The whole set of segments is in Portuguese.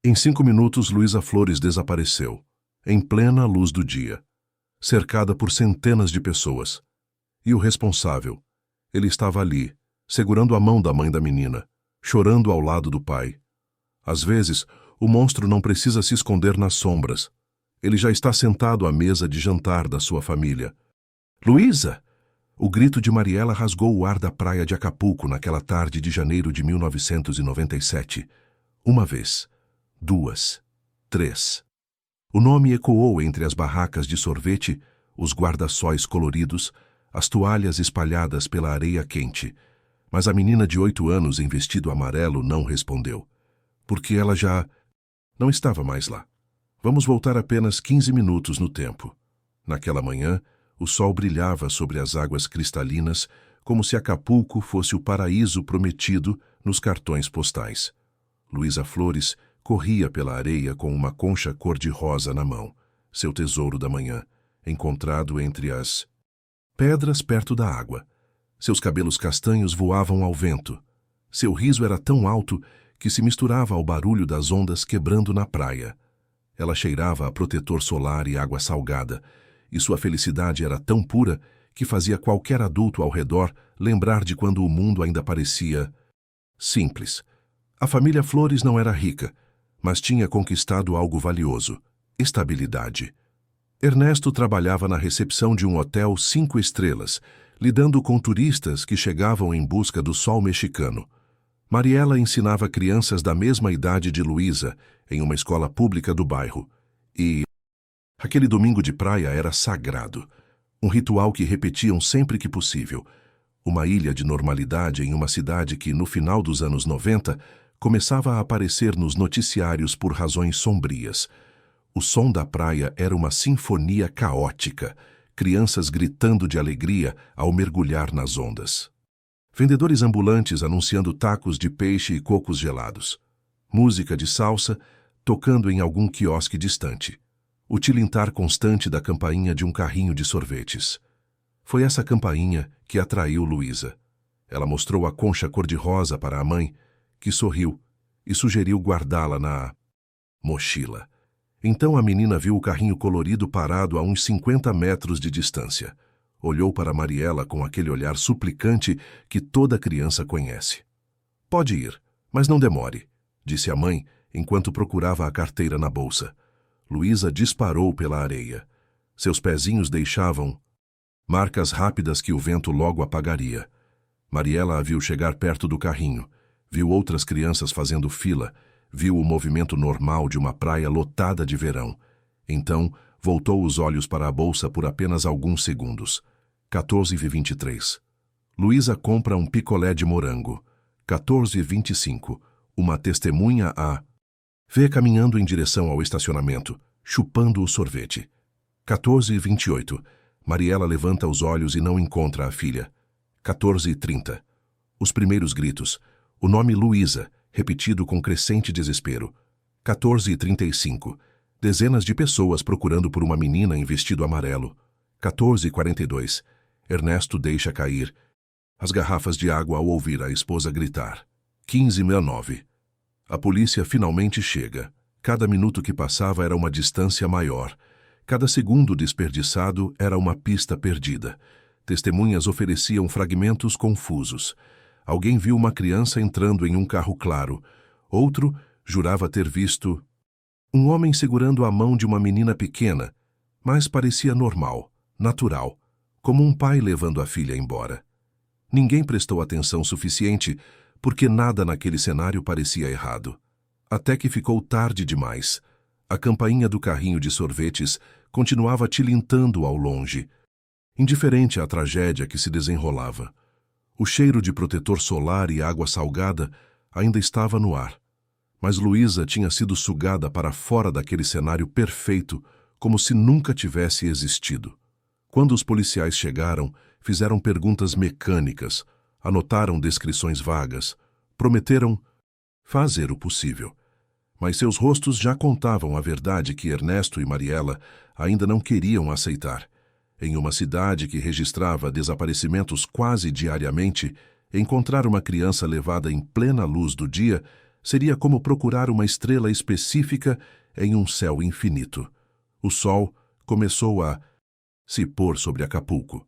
Em 5 minutos, Luísa Flores desapareceu, em plena luz do dia, cercada por centenas de pessoas. E o responsável? Ele estava ali, segurando a mão da mãe da menina, chorando ao lado do pai. Às vezes, o monstro não precisa se esconder nas sombras. Ele já está sentado à mesa de jantar da sua família. Luísa! O grito de Mariela rasgou o ar da praia de Acapulco naquela tarde de janeiro de 1997. Uma vez, 2, 3. O nome ecoou entre as barracas de sorvete, os guarda-sóis coloridos, as toalhas espalhadas pela areia quente. Mas a menina de 8 anos em vestido amarelo não respondeu, porque ela já não estava mais lá. Vamos voltar apenas 15 minutos no tempo. Naquela manhã, o sol brilhava sobre as águas cristalinas, como se Acapulco fosse o paraíso prometido nos cartões postais. Luísa Flores corria pela areia com uma concha cor-de-rosa na mão, seu tesouro da manhã, encontrado entre as pedras perto da água. Seus cabelos castanhos voavam ao vento. Seu riso era tão alto que se misturava ao barulho das ondas quebrando na praia. Ela cheirava a protetor solar e água salgada, e sua felicidade era tão pura que fazia qualquer adulto ao redor lembrar de quando o mundo ainda parecia simples. A família Flores não era rica, mas tinha conquistado algo valioso: estabilidade. Ernesto trabalhava na recepção de um hotel 5 estrelas, lidando com turistas que chegavam em busca do sol mexicano. Mariela ensinava crianças da mesma idade de Luísa em uma escola pública do bairro. E aquele domingo de praia era sagrado, um ritual que repetiam sempre que possível. Uma ilha de normalidade em uma cidade que, no final dos anos 90, começava a aparecer nos noticiários por razões sombrias. O som da praia era uma sinfonia caótica, crianças gritando de alegria ao mergulhar nas ondas. Vendedores ambulantes anunciando tacos de peixe e cocos gelados. Música de salsa tocando em algum quiosque distante. O tilintar constante da campainha de um carrinho de sorvetes. Foi essa campainha que atraiu Luísa. Ela mostrou a concha cor-de-rosa para a mãe, que sorriu e sugeriu guardá-la na mochila. Então a menina viu o carrinho colorido parado a uns 50 metros de distância. Olhou para Mariela com aquele olhar suplicante que toda criança conhece. Pode ir, mas não demore, disse a mãe, enquanto procurava a carteira na bolsa. Luísa disparou pela areia. Seus pezinhos deixavam marcas rápidas que o vento logo apagaria. Mariela a viu chegar perto do carrinho. Viu outras crianças fazendo fila. Viu o movimento normal de uma praia lotada de verão. Então, voltou os olhos para a bolsa por apenas alguns segundos. 14h23. Luísa compra um picolé de morango. 14h25. Uma testemunha a vê caminhando em direção ao estacionamento, chupando o sorvete. 14h28. Mariela levanta os olhos e não encontra a filha. 14h30. Os primeiros gritos. O nome Luísa, repetido com crescente desespero. 14h35. Dezenas de pessoas procurando por uma menina em vestido amarelo. 14h42. Ernesto deixa cair as garrafas de água ao ouvir a esposa gritar. 15h09. A polícia finalmente chega. Cada minuto que passava era uma distância maior. Cada segundo desperdiçado era uma pista perdida. Testemunhas ofereciam fragmentos confusos. Alguém viu uma criança entrando em um carro claro. Outro jurava ter visto um homem segurando a mão de uma menina pequena, mas parecia normal, natural, como um pai levando a filha embora. Ninguém prestou atenção suficiente, porque nada naquele cenário parecia errado. Até que ficou tarde demais. A campainha do carrinho de sorvetes continuava tilintando ao longe, indiferente à tragédia que se desenrolava. O cheiro de protetor solar e água salgada ainda estava no ar, mas Luísa tinha sido sugada para fora daquele cenário perfeito, como se nunca tivesse existido. Quando os policiais chegaram, fizeram perguntas mecânicas, anotaram descrições vagas, prometeram fazer o possível. Mas seus rostos já contavam a verdade que Ernesto e Mariela ainda não queriam aceitar. Em uma cidade que registrava desaparecimentos quase diariamente, encontrar uma criança levada em plena luz do dia Seria como procurar uma estrela específica em um céu infinito. O sol começou a se pôr sobre Acapulco.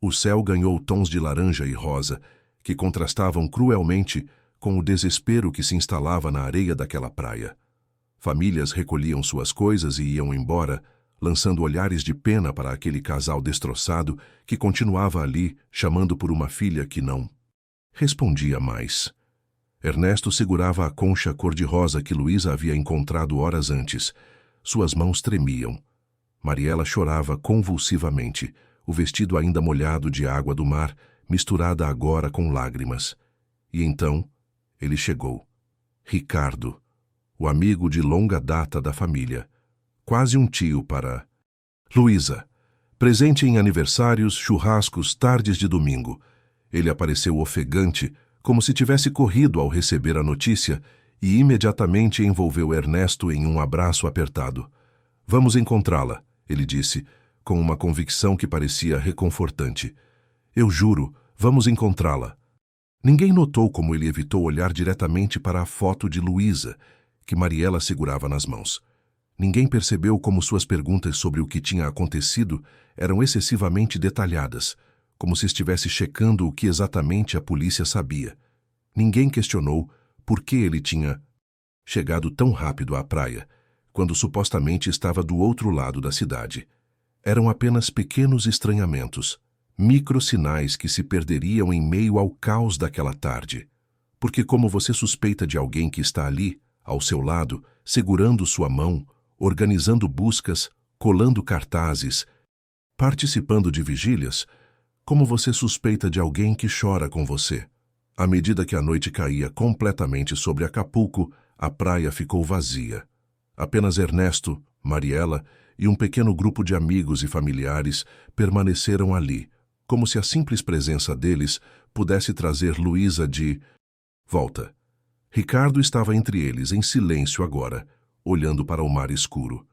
O céu ganhou tons de laranja e rosa, que contrastavam cruelmente com o desespero que se instalava na areia daquela praia. Famílias recolhiam suas coisas e iam embora, lançando olhares de pena para aquele casal destroçado que continuava ali, chamando por uma filha que não respondia mais. Ernesto segurava a concha cor-de-rosa que Luísa havia encontrado horas antes. Suas mãos tremiam. Mariela chorava convulsivamente, o vestido ainda molhado de água do mar, misturada agora com lágrimas. E então, ele chegou. Ricardo, o amigo de longa data da família. Quase um tio para Luísa. Presente em aniversários, churrascos, tardes de domingo. Ele apareceu ofegante, como se tivesse corrido ao receber a notícia, e imediatamente envolveu Ernesto em um abraço apertado. Vamos encontrá-la, ele disse, com uma convicção que parecia reconfortante. Eu juro, vamos encontrá-la. Ninguém notou como ele evitou olhar diretamente para a foto de Luísa, que Mariela segurava nas mãos. Ninguém percebeu como suas perguntas sobre o que tinha acontecido eram excessivamente detalhadas, como se estivesse checando o que exatamente a polícia sabia. Ninguém questionou por que ele tinha chegado tão rápido à praia, quando supostamente estava do outro lado da cidade. Eram apenas pequenos estranhamentos, microsinais que se perderiam em meio ao caos daquela tarde. Porque como você suspeita de alguém que está ali, ao seu lado, segurando sua mão, organizando buscas, colando cartazes, participando de vigílias, como você suspeita de alguém que chora com você? À medida que a noite caía completamente sobre Acapulco, a praia ficou vazia. Apenas Ernesto, Mariela e um pequeno grupo de amigos e familiares permaneceram ali, como se a simples presença deles pudesse trazer Luísa de volta. Ricardo estava entre eles, em silêncio agora, olhando para o mar escuro.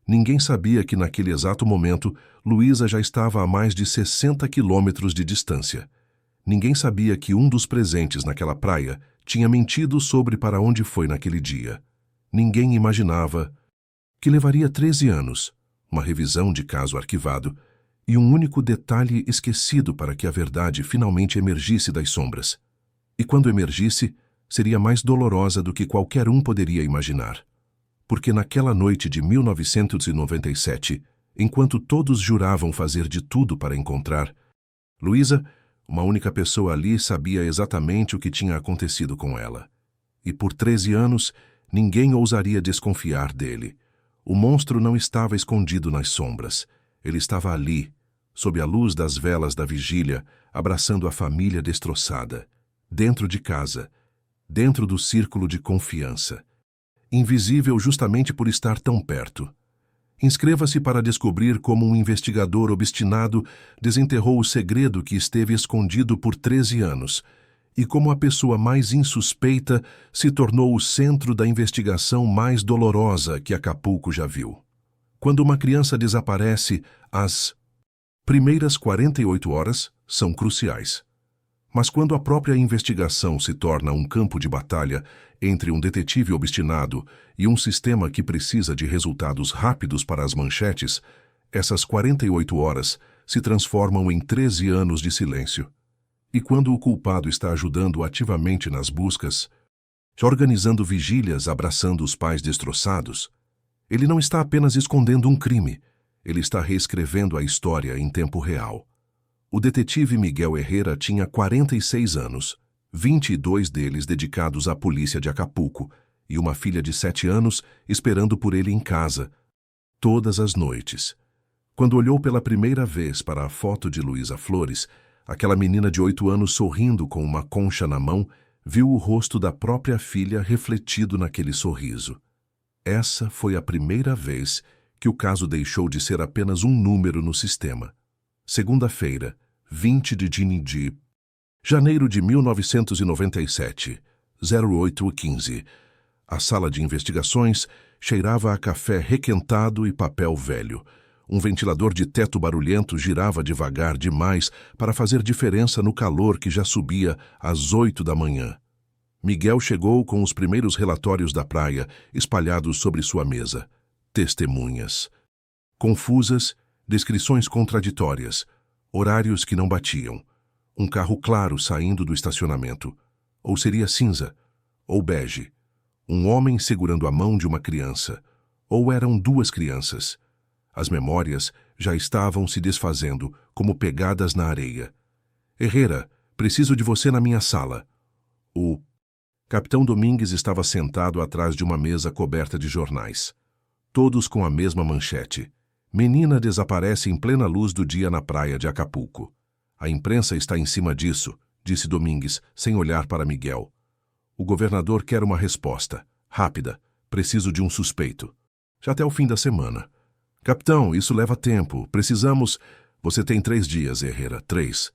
Ninguém sabia que naquele exato momento Luísa já estava a mais de 60 quilômetros de distância. Ninguém sabia que um dos presentes naquela praia tinha mentido sobre para onde foi naquele dia. Ninguém imaginava que levaria 13 anos, uma revisão de caso arquivado e um único detalhe esquecido para que a verdade finalmente emergisse das sombras. E quando emergisse, seria mais dolorosa do que qualquer um poderia imaginar. Porque naquela noite de 1997, enquanto todos juravam fazer de tudo para encontrar Luísa, uma única pessoa ali sabia exatamente o que tinha acontecido com ela. E por 13 anos, ninguém ousaria desconfiar dele. O monstro não estava escondido nas sombras. Ele estava ali, sob a luz das velas da vigília, abraçando a família destroçada, dentro de casa, dentro do círculo de confiança. Invisível justamente por estar tão perto. Inscreva-se para descobrir como um investigador obstinado desenterrou o segredo que esteve escondido por 13 anos e como a pessoa mais insuspeita se tornou o centro da investigação mais dolorosa que Acapulco já viu. Quando uma criança desaparece, as primeiras 48 horas são cruciais. Mas quando a própria investigação se torna um campo de batalha entre um detetive obstinado e um sistema que precisa de resultados rápidos para as manchetes, essas 48 horas se transformam em 13 anos de silêncio. E quando o culpado está ajudando ativamente nas buscas, organizando vigílias, abraçando os pais destroçados, ele não está apenas escondendo um crime, ele está reescrevendo a história em tempo real. O detetive Miguel Herrera tinha 46 anos, 22 deles dedicados à polícia de Acapulco, e uma filha de 7 anos esperando por ele em casa, todas as noites. Quando olhou pela primeira vez para a foto de Luísa Flores, aquela menina de 8 anos sorrindo com uma concha na mão, viu o rosto da própria filha refletido naquele sorriso. Essa foi a primeira vez que o caso deixou de ser apenas um número no sistema. Segunda-feira, 20 de janeiro de 1997, 08h15. A sala de investigações cheirava a café requentado e papel velho. Um ventilador de teto barulhento girava devagar demais para fazer diferença no calor que já subia às 8 da manhã. Miguel chegou com os primeiros relatórios da praia espalhados sobre sua mesa. Testemunhas confusas, descrições contraditórias, horários que não batiam. Um carro claro saindo do estacionamento. Ou seria cinza, ou bege. Um homem segurando a mão de uma criança. Ou eram duas crianças. As memórias já estavam se desfazendo, como pegadas na areia. Herrera, preciso de você na minha sala. O Capitão Domingues estava sentado atrás de uma mesa coberta de jornais. Todos com a mesma manchete. Menina desaparece em plena luz do dia na praia de Acapulco. A imprensa está em cima disso, disse Domingues, sem olhar para Miguel. O governador quer uma resposta. Rápida. Preciso de um suspeito. Já até o fim da semana. Capitão, isso leva tempo. Precisamos... Você tem 3 dias, Herrera. 3.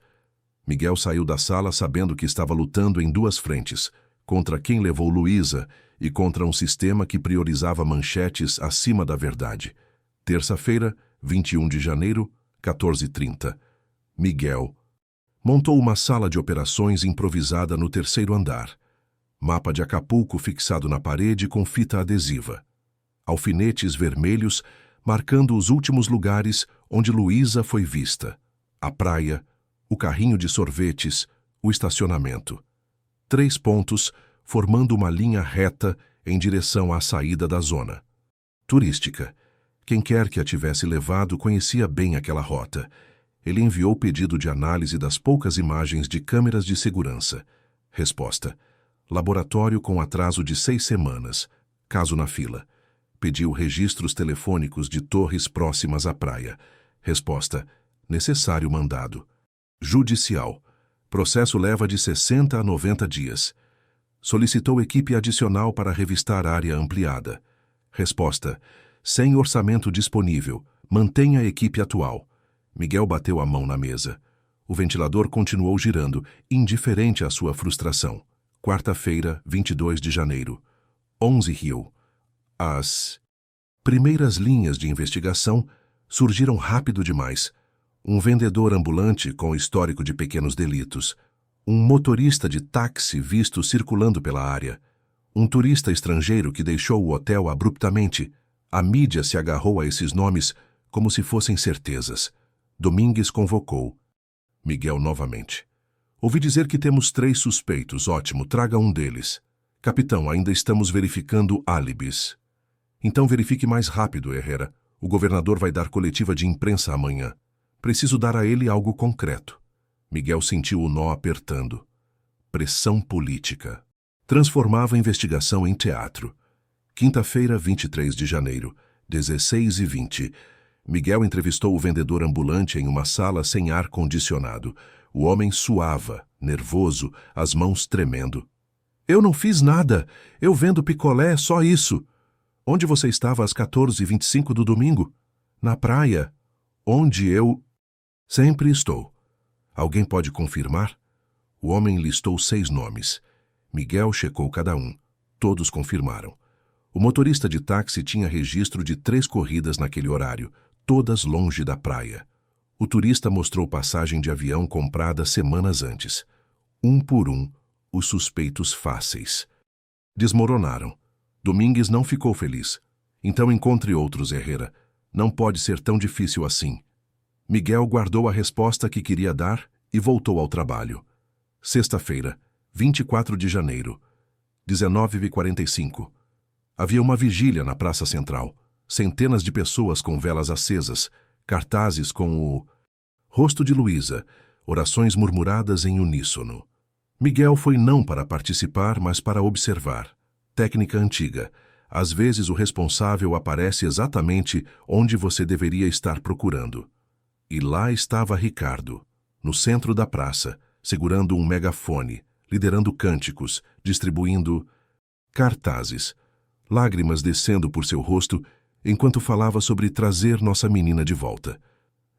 Miguel saiu da sala sabendo que estava lutando em 2 frentes. Contra quem levou Luísa e contra um sistema que priorizava manchetes acima da verdade. Terça-feira, 21 de janeiro, 14h30. Miguel montou uma sala de operações improvisada no 3º andar. Mapa de Acapulco fixado na parede com fita adesiva. Alfinetes vermelhos marcando os últimos lugares onde Luísa foi vista. A praia, o carrinho de sorvetes, o estacionamento. 3 pontos formando uma linha reta em direção à saída da zona turística. Quem quer que a tivesse levado conhecia bem aquela rota. Ele enviou pedido de análise das poucas imagens de câmeras de segurança. Resposta: laboratório com atraso de 6 semanas. Caso na fila. Pediu registros telefônicos de torres próximas à praia. Resposta: necessário mandado. Judicial. Processo leva de 60 a 90 dias. Solicitou equipe adicional para revistar área ampliada. Resposta: sem orçamento disponível. Mantenha a equipe atual. Miguel bateu a mão na mesa. O ventilador continuou girando, indiferente à sua frustração. Quarta-feira, 22 de janeiro. 11 Rio. As primeiras linhas de investigação surgiram rápido demais. Um vendedor ambulante com histórico de pequenos delitos. Um motorista de táxi visto circulando pela área. Um turista estrangeiro que deixou o hotel abruptamente. A mídia se agarrou a esses nomes como se fossem certezas. Domingues convocou. Miguel novamente. Ouvi dizer que temos 3 suspeitos. Ótimo, traga um deles. Capitão, ainda estamos verificando álibis. Então verifique mais rápido, Herrera. O governador vai dar coletiva de imprensa amanhã. Preciso dar a ele algo concreto. Miguel sentiu o nó apertando. Pressão política. Transformava a investigação em teatro. Quinta-feira, 23 de janeiro, 16h20. Miguel entrevistou o vendedor ambulante em uma sala sem ar-condicionado. O homem suava, nervoso, as mãos tremendo. Eu não fiz nada. Eu vendo picolé, só isso. Onde você estava às 14h25 do domingo? Na praia. Onde eu... Sempre estou. Alguém pode confirmar? O homem listou 6 nomes. Miguel checou cada um. Todos confirmaram. O motorista de táxi tinha registro de 3 corridas naquele horário, todas longe da praia. O turista mostrou passagem de avião comprada semanas antes. Um por um, os suspeitos fáceis. Desmoronaram. Domingues não ficou feliz. Então encontre outros, Herrera. Não pode ser tão difícil assim. Miguel guardou a resposta que queria dar e voltou ao trabalho. Sexta-feira, 24 de janeiro, 19h45. Havia uma vigília na Praça Central. Centenas de pessoas com velas acesas, cartazes com o rosto de Luísa, orações murmuradas em uníssono. Miguel foi não para participar, mas para observar. Técnica antiga. Às vezes o responsável aparece exatamente onde você deveria estar procurando. E lá estava Ricardo, no centro da praça, segurando um megafone, liderando cânticos, distribuindo cartazes, lágrimas descendo por seu rosto enquanto falava sobre trazer nossa menina de volta.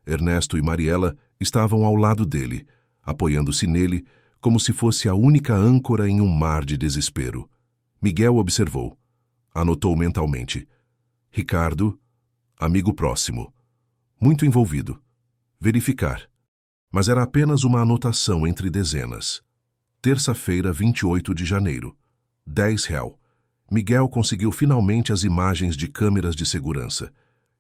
Ernesto e Mariela estavam ao lado dele, apoiando-se nele como se fosse a única âncora em um mar de desespero. Miguel observou. Anotou mentalmente. Ricardo, amigo próximo. Muito envolvido. Verificar. Mas era apenas uma anotação entre dezenas. Terça-feira, 28 de janeiro. 10 réu. Miguel conseguiu finalmente as imagens de câmeras de segurança.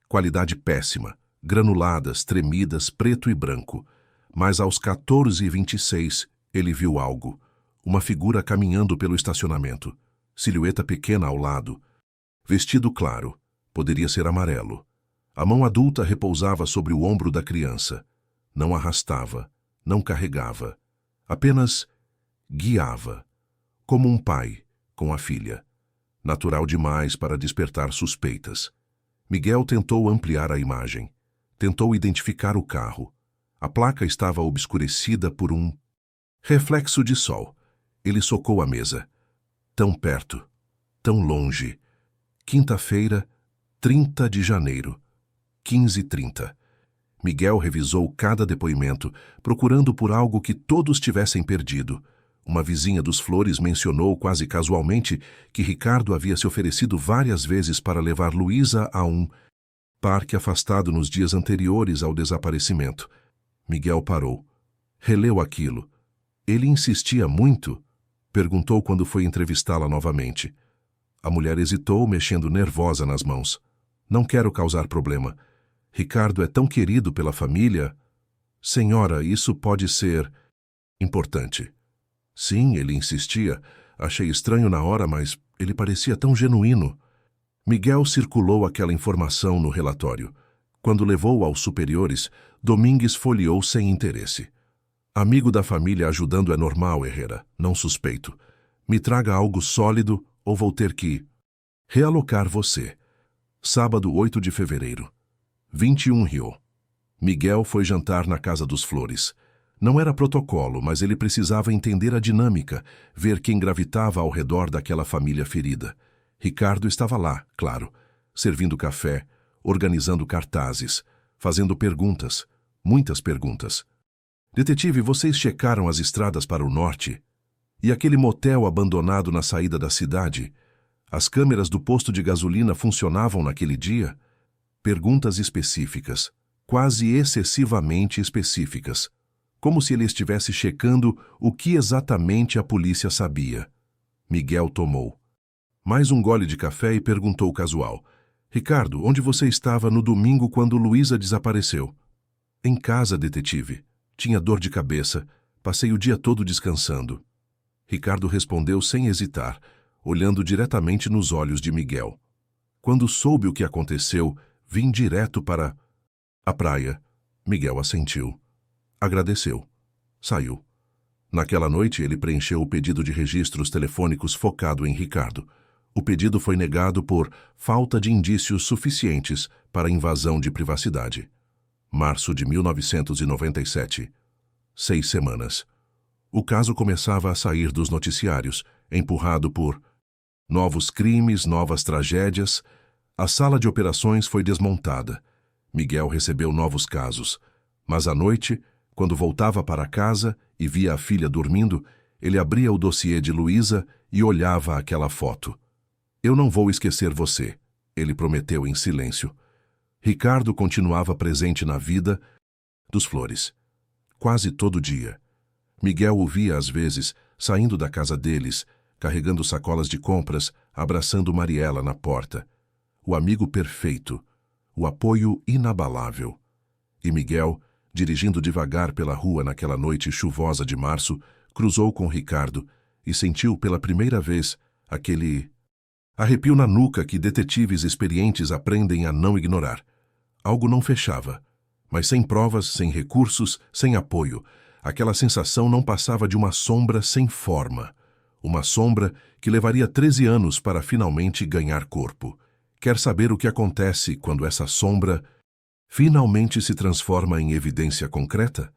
Qualidade péssima, granuladas, tremidas, preto e branco. Mas aos 14h26, ele viu algo. Uma figura caminhando pelo estacionamento. Silhueta pequena ao lado. Vestido claro. Poderia ser amarelo. A mão adulta repousava sobre o ombro da criança. Não arrastava, não carregava. Apenas guiava. Como um pai com a filha. Natural demais para despertar suspeitas. Miguel tentou ampliar a imagem. Tentou identificar o carro. A placa estava obscurecida por um reflexo de sol. Ele socou a mesa. Tão perto, tão longe. Quinta-feira, 30 de janeiro, 15h30. Miguel revisou cada depoimento, procurando por algo que todos tivessem perdido. Uma vizinha dos Flores mencionou quase casualmente que Ricardo havia se oferecido várias vezes para levar Luísa a um parque afastado nos dias anteriores ao desaparecimento. Miguel parou. Releu aquilo. Ele insistia muito? Perguntou quando foi entrevistá-la novamente. A mulher hesitou, mexendo nervosa nas mãos. Não quero causar problema. Ricardo é tão querido pela família. Senhora, isso pode ser importante. Sim, ele insistia. Achei estranho na hora, mas ele parecia tão genuíno. Miguel circulou aquela informação no relatório. Quando levou aos superiores, Domingues folheou sem interesse. Amigo da família ajudando é normal, Herrera, não suspeito. Me traga algo sólido ou vou ter que realocar você. Sábado, 8 de fevereiro. 21 Rio. Miguel foi jantar na casa dos Flores. Não era protocolo, mas ele precisava entender a dinâmica, ver quem gravitava ao redor daquela família ferida. Ricardo estava lá, claro, servindo café, organizando cartazes, fazendo perguntas, muitas perguntas. Detetive, vocês checaram as estradas para o norte? E aquele motel abandonado na saída da cidade? As câmeras do posto de gasolina funcionavam naquele dia? Perguntas específicas, quase excessivamente específicas. Como se ele estivesse checando o que exatamente a polícia sabia. Miguel tomou mais um gole de café e perguntou casual. Ricardo, onde você estava no domingo quando Luísa desapareceu? Em casa, detetive. Tinha dor de cabeça. Passei o dia todo descansando. Ricardo respondeu sem hesitar, olhando diretamente nos olhos de Miguel. Quando soube o que aconteceu, vim direto para a praia. Miguel assentiu. Agradeceu. Saiu. Naquela noite, ele preencheu o pedido de registros telefônicos focado em Ricardo. O pedido foi negado por falta de indícios suficientes para invasão de privacidade. Março de 1997. 6 semanas. O caso começava a sair dos noticiários, empurrado por novos crimes, novas tragédias. A sala de operações foi desmontada. Miguel recebeu novos casos. Mas à noite, quando voltava para casa e via a filha dormindo, ele abria o dossiê de Luísa e olhava aquela foto. Eu não vou esquecer você, ele prometeu em silêncio. Ricardo continuava presente na vida dos Flores. Quase todo dia. Miguel o via às vezes, saindo da casa deles, carregando sacolas de compras, abraçando Mariela na porta. O amigo perfeito, o apoio inabalável. E Miguel, dirigindo devagar pela rua naquela noite chuvosa de março, cruzou com Ricardo e sentiu pela primeira vez aquele arrepio na nuca que detetives experientes aprendem a não ignorar. Algo não fechava, mas sem provas, sem recursos, sem apoio. Aquela sensação não passava de uma sombra sem forma. Uma sombra que levaria 13 anos para finalmente ganhar corpo. Quer saber o que acontece quando essa sombra finalmente se transforma em evidência concreta?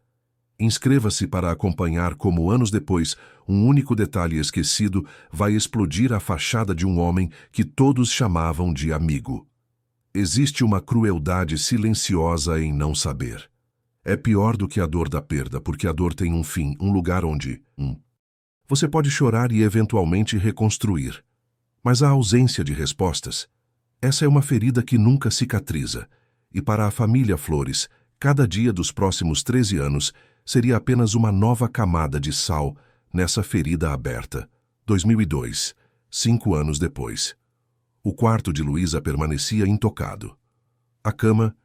Inscreva-se para acompanhar como anos depois, um único detalhe esquecido vai explodir a fachada de um homem que todos chamavam de amigo. Existe uma crueldade silenciosa em não saber. É pior do que a dor da perda, porque a dor tem um fim, um lugar onde você pode chorar e eventualmente reconstruir. Mas a ausência de respostas, essa é uma ferida que nunca cicatriza. E para a família Flores, cada dia dos próximos 13 anos seria apenas uma nova camada de sal nessa ferida aberta. 2002, 5 anos depois. O quarto de Luísa permanecia intocado. A cama,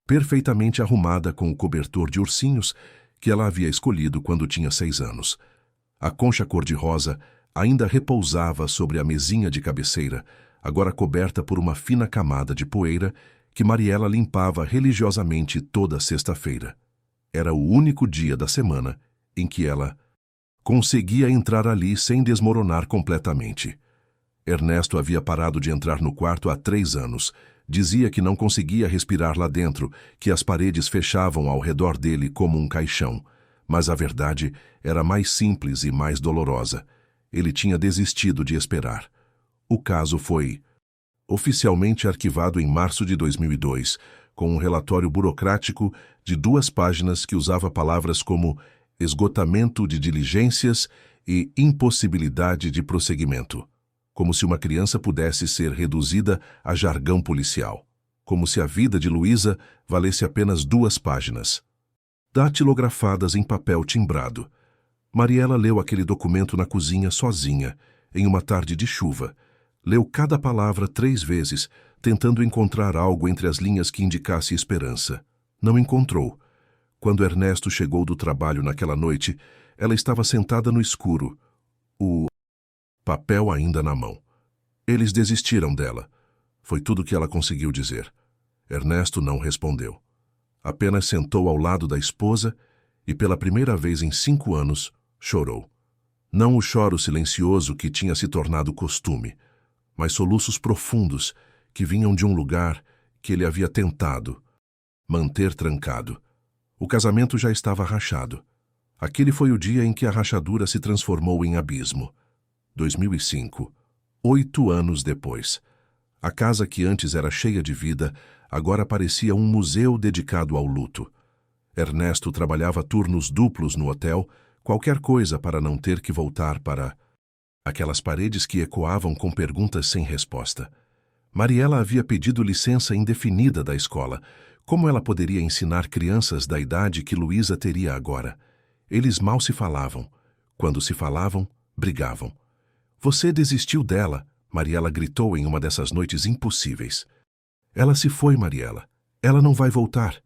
perfeitamente arrumada com o cobertor de ursinhos que ela havia escolhido quando tinha 6 anos. A concha cor-de-rosa ainda repousava sobre a mesinha de cabeceira, agora coberta por uma fina camada de poeira que Mariela limpava religiosamente toda sexta-feira. Era o único dia da semana em que ela conseguia entrar ali sem desmoronar completamente. Ernesto havia parado de entrar no quarto há 3 anos. Dizia que não conseguia respirar lá dentro, que as paredes fechavam ao redor dele como um caixão. Mas a verdade era mais simples e mais dolorosa. Ele tinha desistido de esperar. O caso foi oficialmente arquivado em março de 2002, com um relatório burocrático de 2 páginas que usava palavras como esgotamento de diligências e impossibilidade de prosseguimento. Como se uma criança pudesse ser reduzida a jargão policial. Como se a vida de Luísa valesse apenas 2 páginas. Datilografadas em papel timbrado. Mariela leu aquele documento na cozinha sozinha, em uma tarde de chuva. Leu cada palavra 3 vezes, tentando encontrar algo entre as linhas que indicasse esperança. Não encontrou. Quando Ernesto chegou do trabalho naquela noite, ela estava sentada no escuro, o papel ainda na mão. Eles desistiram dela. Foi tudo que ela conseguiu dizer. Ernesto não respondeu. Apenas sentou ao lado da esposa e, pela primeira vez em 5 anos, chorou. Não o choro silencioso que tinha se tornado costume, mas soluços profundos que vinham de um lugar que ele havia tentado manter trancado. O casamento já estava rachado. Aquele foi o dia em que a rachadura se transformou em abismo. 2005, 8 anos depois. A casa que antes era cheia de vida, agora parecia um museu dedicado ao luto. Ernesto trabalhava turnos duplos no hotel, qualquer coisa para não ter que voltar para aquelas paredes que ecoavam com perguntas sem resposta. Mariela havia pedido licença indefinida da escola. Como ela poderia ensinar crianças da idade que Luísa teria agora? Eles mal se falavam. Quando se falavam, brigavam. Você desistiu dela, Mariela gritou em uma dessas noites impossíveis. Ela se foi, Mariela. Ela não vai voltar.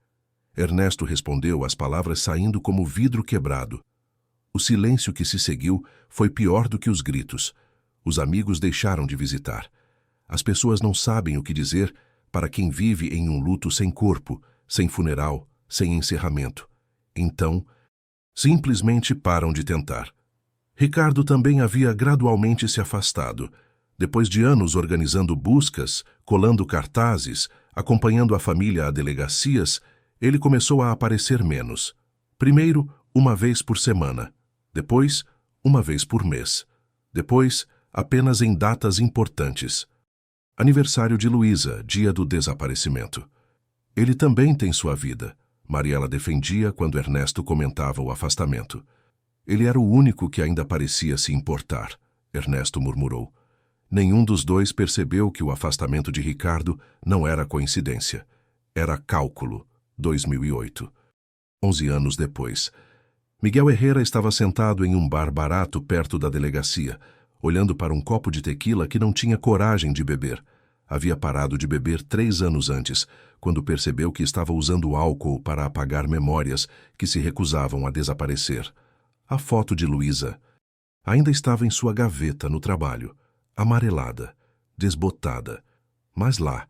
Ernesto respondeu, as palavras saindo como vidro quebrado. O silêncio que se seguiu foi pior do que os gritos. Os amigos deixaram de visitar. As pessoas não sabem o que dizer para quem vive em um luto sem corpo, sem funeral, sem encerramento. Então, simplesmente param de tentar. Ricardo também havia gradualmente se afastado. Depois de anos organizando buscas, colando cartazes, acompanhando a família a delegacias, ele começou a aparecer menos. Primeiro, 1 vez por semana. Depois, 1 vez por mês. Depois, apenas em datas importantes. Aniversário de Luísa, dia do desaparecimento. Ele também tem sua vida, Mariela defendia quando Ernesto comentava o afastamento. Ele era o único que ainda parecia se importar, Ernesto murmurou. Nenhum dos dois percebeu que o afastamento de Ricardo não era coincidência. Era cálculo. 2008. 11 anos depois. Miguel Herrera estava sentado em um bar barato perto da delegacia, olhando para um copo de tequila que não tinha coragem de beber. Havia parado de beber 3 anos antes, quando percebeu que estava usando álcool para apagar memórias que se recusavam a desaparecer. A foto de Luísa ainda estava em sua gaveta no trabalho, amarelada, desbotada. Mas lá,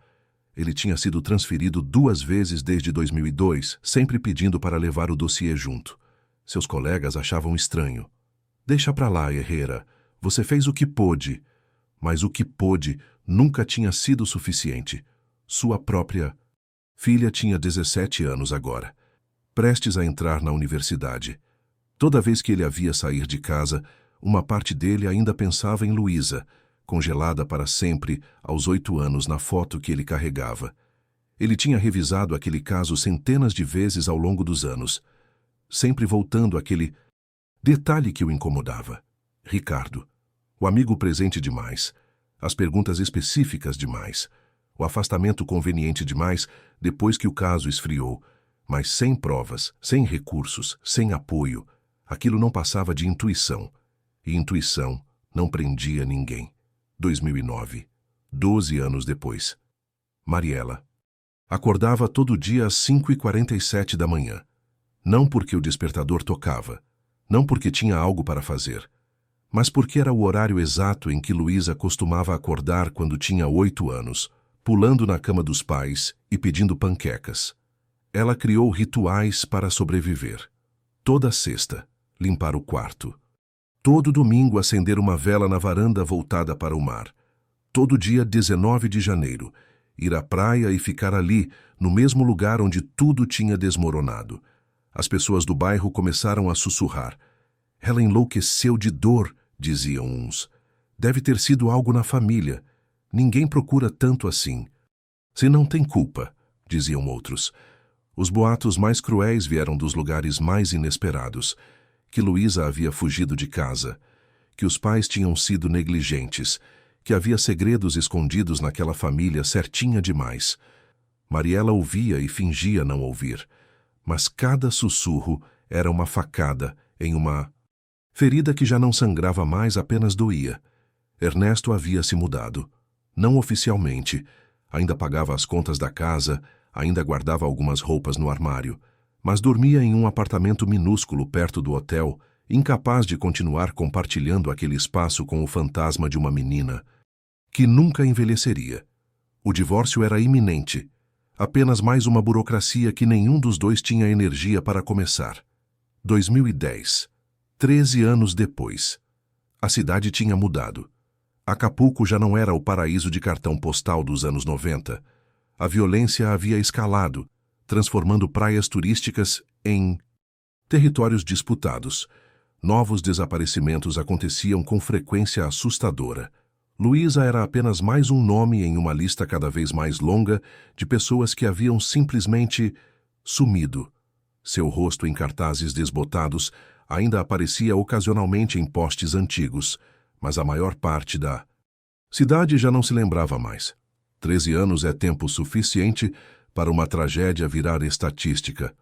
ele tinha sido transferido 2 vezes desde 2002, sempre pedindo para levar o dossiê junto. Seus colegas achavam estranho. Deixa pra lá, Herrera. Você fez o que pôde. Mas o que pôde nunca tinha sido suficiente. Sua própria filha tinha 17 anos agora, prestes a entrar na universidade. Toda vez que ele a via sair de casa, uma parte dele ainda pensava em Luísa, congelada para sempre aos 8 anos na foto que ele carregava. Ele tinha revisado aquele caso centenas de vezes ao longo dos anos, sempre voltando àquele detalhe que o incomodava. Ricardo. O amigo presente demais. As perguntas específicas demais. O afastamento conveniente demais depois que o caso esfriou, mas sem provas, sem recursos, sem apoio. Aquilo não passava de intuição. e intuição não prendia ninguém. 2009, 12 anos depois. Mariela. Acordava todo dia às 5h47 da manhã. Não porque o despertador tocava, não porque tinha algo para fazer, mas porque era o horário exato em que Luísa costumava acordar quando tinha 8 anos, pulando na cama dos pais e pedindo panquecas. Ela criou rituais para sobreviver. Toda sexta, limpar o quarto. Todo domingo, acender uma vela na varanda voltada para o mar. Todo dia 19 de janeiro, ir à praia e ficar ali, no mesmo lugar onde tudo tinha desmoronado. As pessoas do bairro começaram a sussurrar. Ela enlouqueceu de dor, diziam uns. Deve ter sido algo na família. Ninguém procura tanto assim. Se não tem culpa, diziam outros. Os boatos mais cruéis vieram dos lugares mais inesperados. Que Luísa havia fugido de casa, que os pais tinham sido negligentes, que havia segredos escondidos naquela família certinha demais. Mariela ouvia e fingia não ouvir, mas cada sussurro era uma facada em uma ferida que já não sangrava mais, apenas doía. Ernesto havia se mudado. Não oficialmente. Ainda pagava as contas da casa, ainda guardava algumas roupas no armário, mas dormia em um apartamento minúsculo perto do hotel, incapaz de continuar compartilhando aquele espaço com o fantasma de uma menina que nunca envelheceria. O divórcio era iminente, apenas mais uma burocracia que nenhum dos dois tinha energia para começar. 2010, 13 anos depois. A cidade tinha mudado. Acapulco já não era o paraíso de cartão postal dos anos 90. A violência havia escalado, transformando praias turísticas em territórios disputados. Novos desaparecimentos aconteciam com frequência assustadora. Luísa era apenas mais um nome em uma lista cada vez mais longa de pessoas que haviam simplesmente sumido. Seu rosto em cartazes desbotados ainda aparecia ocasionalmente em postes antigos, mas a maior parte da cidade já não se lembrava mais. 13 anos é tempo suficiente para uma tragédia virar estatística.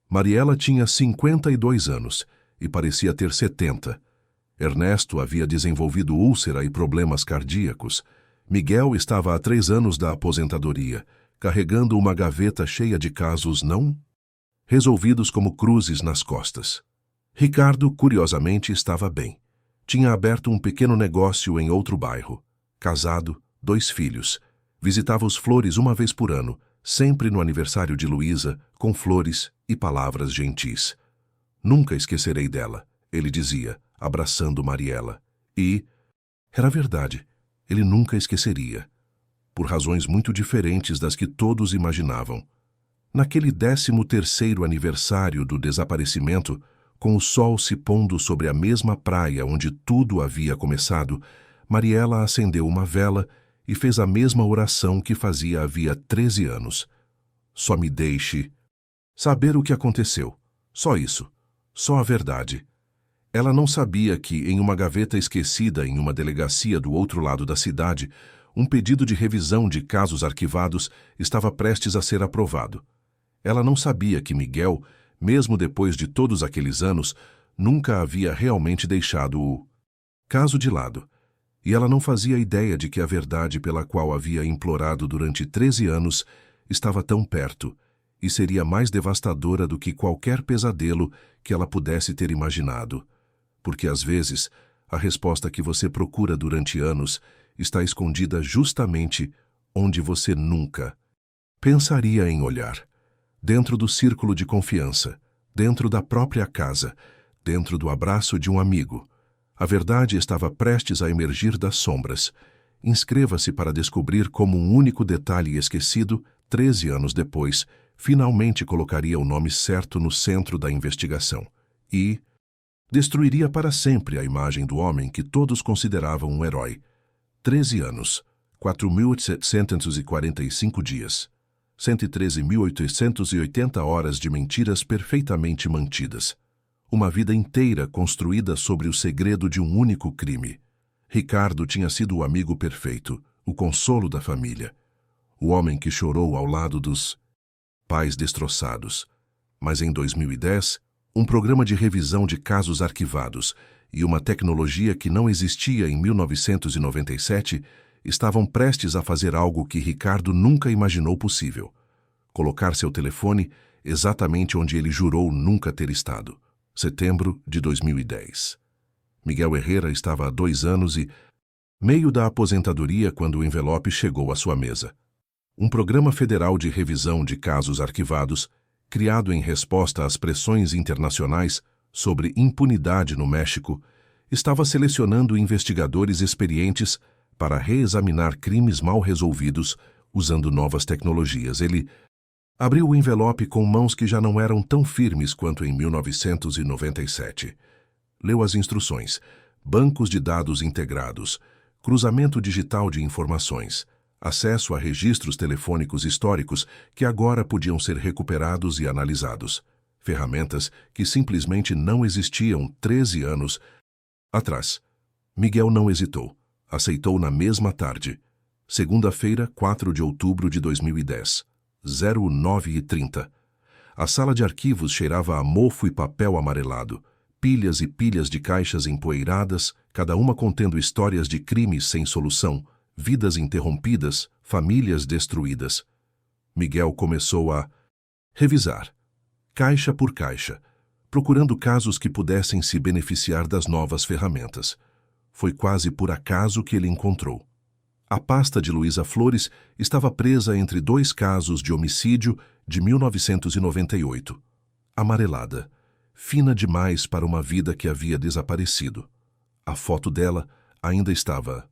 Mariela tinha 52 anos e parecia ter 70. Ernesto havia desenvolvido úlcera e problemas cardíacos. Miguel estava há 3 anos da aposentadoria, carregando uma gaveta cheia de casos não resolvidos como cruzes nas costas. Ricardo, curiosamente, estava bem. Tinha aberto um pequeno negócio em outro bairro. Casado, 2 filhos. Visitava os Flores uma vez por ano, sempre no aniversário de Luísa, com flores e palavras gentis. Nunca esquecerei dela, ele dizia, abraçando Mariela. E era verdade, ele nunca esqueceria. Por razões muito diferentes das que todos imaginavam. Naquele 13º aniversário do desaparecimento, com o sol se pondo sobre a mesma praia onde tudo havia começado, Mariela acendeu uma vela e fez a mesma oração que fazia havia 13 anos. Só me deixe saber o que aconteceu. Só isso. Só a verdade. Ela não sabia que, em uma gaveta esquecida em uma delegacia do outro lado da cidade, um pedido de revisão de casos arquivados estava prestes a ser aprovado. Ela não sabia que Miguel, mesmo depois de todos aqueles anos, nunca havia realmente deixado o caso de lado. E ela não fazia ideia de que a verdade pela qual havia implorado durante 13 anos estava tão perto e seria mais devastadora do que qualquer pesadelo que ela pudesse ter imaginado. Porque, às vezes, a resposta que você procura durante anos está escondida justamente onde você nunca pensaria em olhar. Dentro do círculo de confiança, dentro da própria casa, dentro do abraço de um amigo. A verdade estava prestes a emergir das sombras. Inscreva-se para descobrir como um único detalhe esquecido, 13 anos depois, finalmente colocaria o nome certo no centro da investigação. E destruiria para sempre a imagem do homem que todos consideravam um herói. 13 anos, 4.745 dias, 113.880 horas de mentiras perfeitamente mantidas. Uma vida inteira construída sobre o segredo de um único crime. Ricardo tinha sido o amigo perfeito, o consolo da família. O homem que chorou ao lado dos pais destroçados. Mas em 2010, Um programa de revisão de casos arquivados e uma tecnologia que não existia em 1997 estavam prestes a fazer algo que Ricardo nunca imaginou possível: colocar seu telefone exatamente onde ele jurou nunca ter estado. Setembro de 2010. Miguel Herrera estava há 2 anos e meio da aposentadoria quando o envelope chegou à sua mesa. Um programa federal de revisão de casos arquivados, criado em resposta às pressões internacionais sobre impunidade no México, estava selecionando investigadores experientes para reexaminar crimes mal resolvidos usando novas tecnologias. Ele abriu o envelope com mãos que já não eram tão firmes quanto em 1997. Leu as instruções: bancos de dados integrados, cruzamento digital de informações, acesso a registros telefônicos históricos que agora podiam ser recuperados e analisados. Ferramentas que simplesmente não existiam 13 anos atrás. Miguel não hesitou. Aceitou na mesma tarde. Segunda-feira, 4 de outubro de 2010. 09h30. A sala de arquivos cheirava a mofo e papel amarelado. Pilhas e pilhas de caixas empoeiradas, cada uma contendo histórias de crimes sem solução, vidas interrompidas, famílias destruídas. Miguel começou a revisar, caixa por caixa, procurando casos que pudessem se beneficiar das novas ferramentas. Foi quase por acaso que ele encontrou. A pasta de Luísa Flores estava presa entre 2 casos de homicídio de 1998. Amarelada, fina demais para uma vida que havia desaparecido. A foto dela ainda estava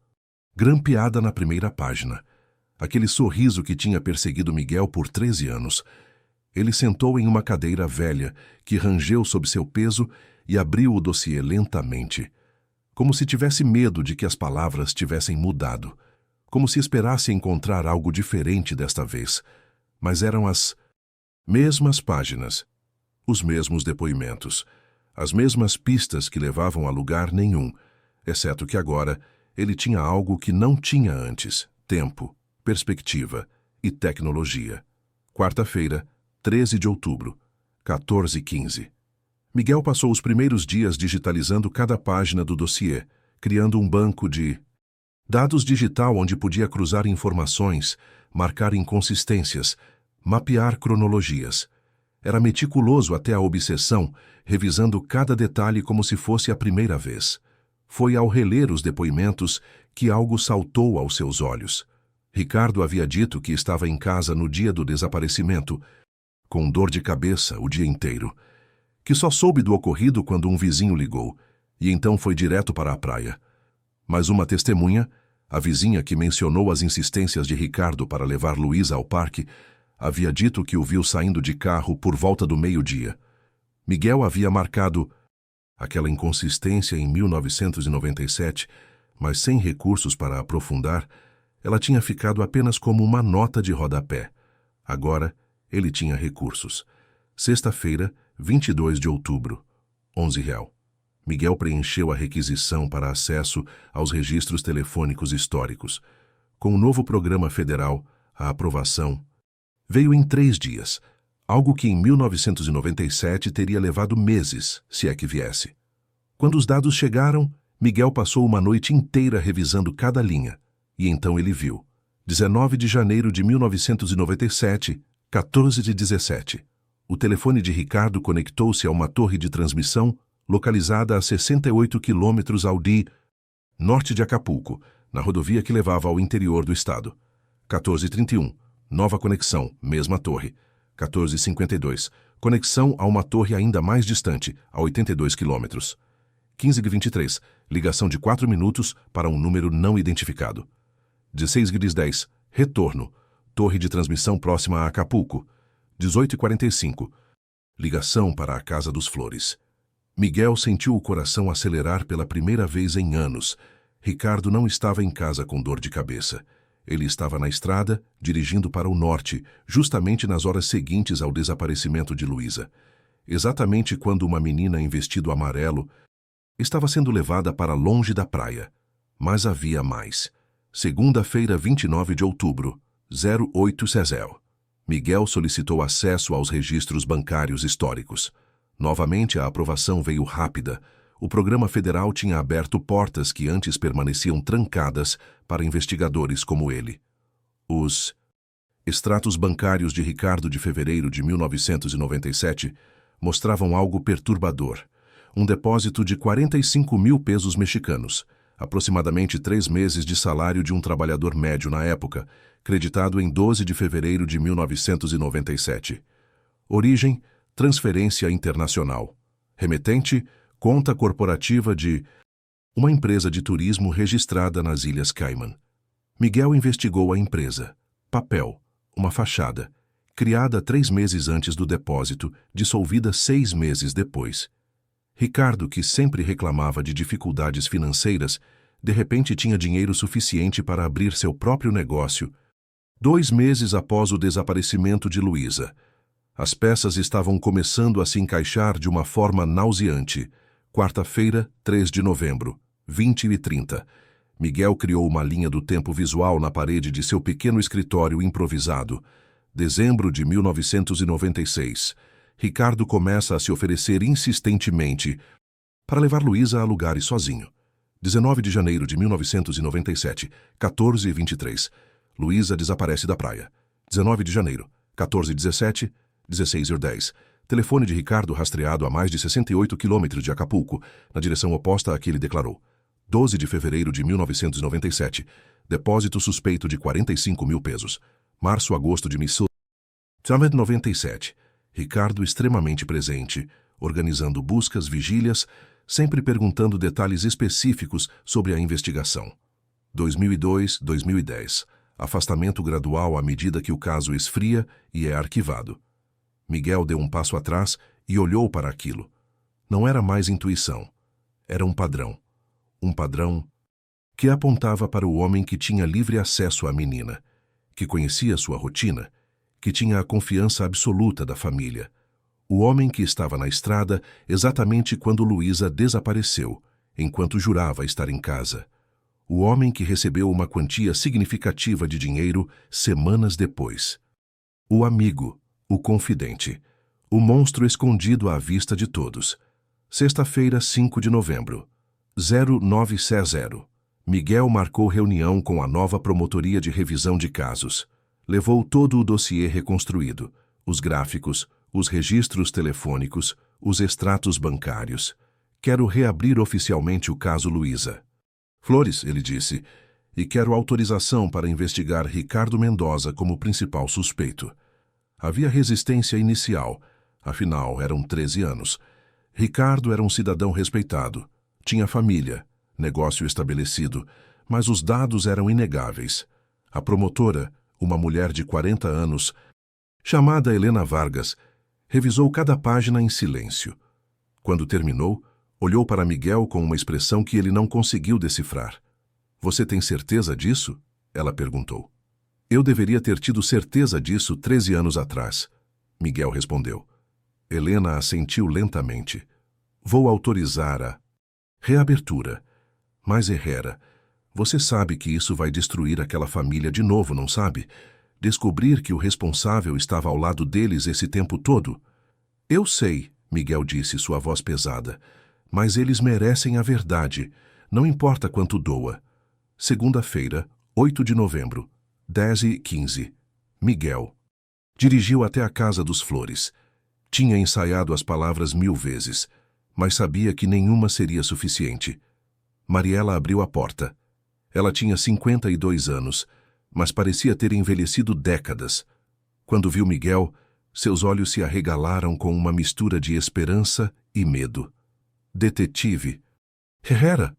grampeada na primeira página. Aquele sorriso que tinha perseguido Miguel por 13 anos. Ele sentou em uma cadeira velha, que rangeu sob seu peso, e abriu o dossiê lentamente, como se tivesse medo de que as palavras tivessem mudado, como se esperasse encontrar algo diferente desta vez. Mas eram as mesmas páginas, os mesmos depoimentos, as mesmas pistas que levavam a lugar nenhum, exceto que agora ele tinha algo que não tinha antes: tempo, perspectiva e tecnologia. Quarta-feira, 13 de outubro, 14h15. Miguel passou os primeiros dias digitalizando cada página do dossiê, criando um banco de dados digital onde podia cruzar informações, marcar inconsistências, mapear cronologias. Era meticuloso até a obsessão, revisando cada detalhe como se fosse a primeira vez. Foi ao reler os depoimentos que algo saltou aos seus olhos. Ricardo havia dito que estava em casa no dia do desaparecimento, com dor de cabeça o dia inteiro, que só soube do ocorrido quando um vizinho ligou, e então foi direto para a praia. Mas uma testemunha, a vizinha que mencionou as insistências de Ricardo para levar Luísa ao parque, havia dito que o viu saindo de carro por volta do meio-dia. Miguel havia marcado aquela inconsistência em 1997, mas sem recursos para aprofundar, ela tinha ficado apenas como uma nota de rodapé. Agora, ele tinha recursos. Sexta-feira, 22 de outubro, 11h. Miguel preencheu a requisição para acesso aos registros telefônicos históricos. Com o novo programa federal, a aprovação veio em 3 dias, algo que em 1997 teria levado meses, se é que viesse. Quando os dados chegaram, Miguel passou uma noite inteira revisando cada linha, e então ele viu: 19 de janeiro de 1997, 14h17. O telefone de Ricardo conectou-se a uma torre de transmissão localizada a 68 quilômetros ao norte de Acapulco, na rodovia que levava ao interior do estado. 14h31. Nova conexão, mesma torre. 14h52. Conexão a uma torre ainda mais distante, a 82 quilômetros. 15h23. Ligação de 4 minutos para um número não identificado. 16h10. Retorno. Torre de transmissão próxima a Acapulco. 18h45. Ligação para a Casa dos Flores. Miguel sentiu o coração acelerar pela primeira vez em anos. Ricardo não estava em casa com dor de cabeça. Ele estava na estrada, dirigindo para o norte, justamente nas horas seguintes ao desaparecimento de Luísa. Exatamente quando uma menina em vestido amarelo estava sendo levada para longe da praia. Mas havia mais. Segunda-feira, 29 de outubro, 08 Cesel. Miguel solicitou acesso aos registros bancários históricos. Novamente a aprovação veio rápida. O programa federal tinha aberto portas que antes permaneciam trancadas para investigadores como ele. Os extratos bancários de Ricardo de fevereiro de 1997 mostravam algo perturbador. Um depósito de 45 mil pesos mexicanos, aproximadamente 3 meses de salário de um trabalhador médio na época, creditado em 12 de fevereiro de 1997. Origem: transferência internacional. Remetente: conta corporativa de uma empresa de turismo registrada nas Ilhas Cayman. Miguel investigou a empresa. Papel: uma fachada, criada 3 meses antes do depósito, dissolvida 6 meses depois. Ricardo, que sempre reclamava de dificuldades financeiras, de repente tinha dinheiro suficiente para abrir seu próprio negócio. 2 meses após o desaparecimento de Luísa. As peças estavam começando a se encaixar de uma forma nauseante. Quarta-feira, 3 de novembro, 20h30. Miguel criou uma linha do tempo visual na parede de seu pequeno escritório improvisado. Dezembro de 1996. Ricardo começa a se oferecer insistentemente para levar Luísa a lugares sozinho. 19 de janeiro de 1997, 14h23. Luísa desaparece da praia. 19 de janeiro, 14h17, 16h10. Telefone de Ricardo rastreado a mais de 68 quilômetros de Acapulco, na direção oposta a que ele declarou. 12 de fevereiro de 1997. Depósito suspeito de 45 mil pesos. Março-agosto de 1997. Ricardo extremamente presente, organizando buscas, vigílias, sempre perguntando detalhes específicos sobre a investigação. 2002-2010. Afastamento gradual à medida que o caso esfria e é arquivado. Miguel deu um passo atrás e olhou para aquilo. Não era mais intuição. Era um padrão. Um padrão que apontava para o homem que tinha livre acesso à menina, que conhecia sua rotina, que tinha a confiança absoluta da família. O homem que estava na estrada exatamente quando Luísa desapareceu, enquanto jurava estar em casa. O homem que recebeu uma quantia significativa de dinheiro semanas depois. O amigo, o confidente, o monstro escondido à vista de todos. Sexta-feira, 5 de novembro. 0960. Miguel marcou reunião com a nova promotoria de revisão de casos. Levou todo o dossiê reconstruído, os gráficos, os registros telefônicos, os extratos bancários. Quero reabrir oficialmente o caso Luísa. Flores, ele disse, e quero autorização para investigar Ricardo Mendoza como principal suspeito. Havia resistência inicial, afinal eram 13 anos. Ricardo era um cidadão respeitado, tinha família, negócio estabelecido, mas os dados eram inegáveis. A promotora, uma mulher de 40 anos, chamada Helena Vargas, revisou cada página em silêncio. Quando terminou, olhou para Miguel com uma expressão que ele não conseguiu decifrar. Você tem certeza disso? Ela perguntou. Eu deveria ter tido certeza disso 13 anos atrás. Miguel respondeu. Helena assentiu lentamente. Vou autorizar a reabertura. Mas, Herrera, você sabe que isso vai destruir aquela família de novo, não sabe? Descobrir que o responsável estava ao lado deles esse tempo todo. Eu sei, Miguel disse, sua voz pesada, mas eles merecem a verdade, não importa quanto doa. Segunda-feira, 8 de novembro, 10h15. Miguel. Dirigiu até a casa dos Flores. Tinha ensaiado as palavras 1000 vezes, mas sabia que nenhuma seria suficiente. Mariela abriu a porta. Ela tinha 52 anos, mas parecia ter envelhecido décadas. Quando viu Miguel, seus olhos se arregalaram com uma mistura de esperança e medo. Detetive. Herrera,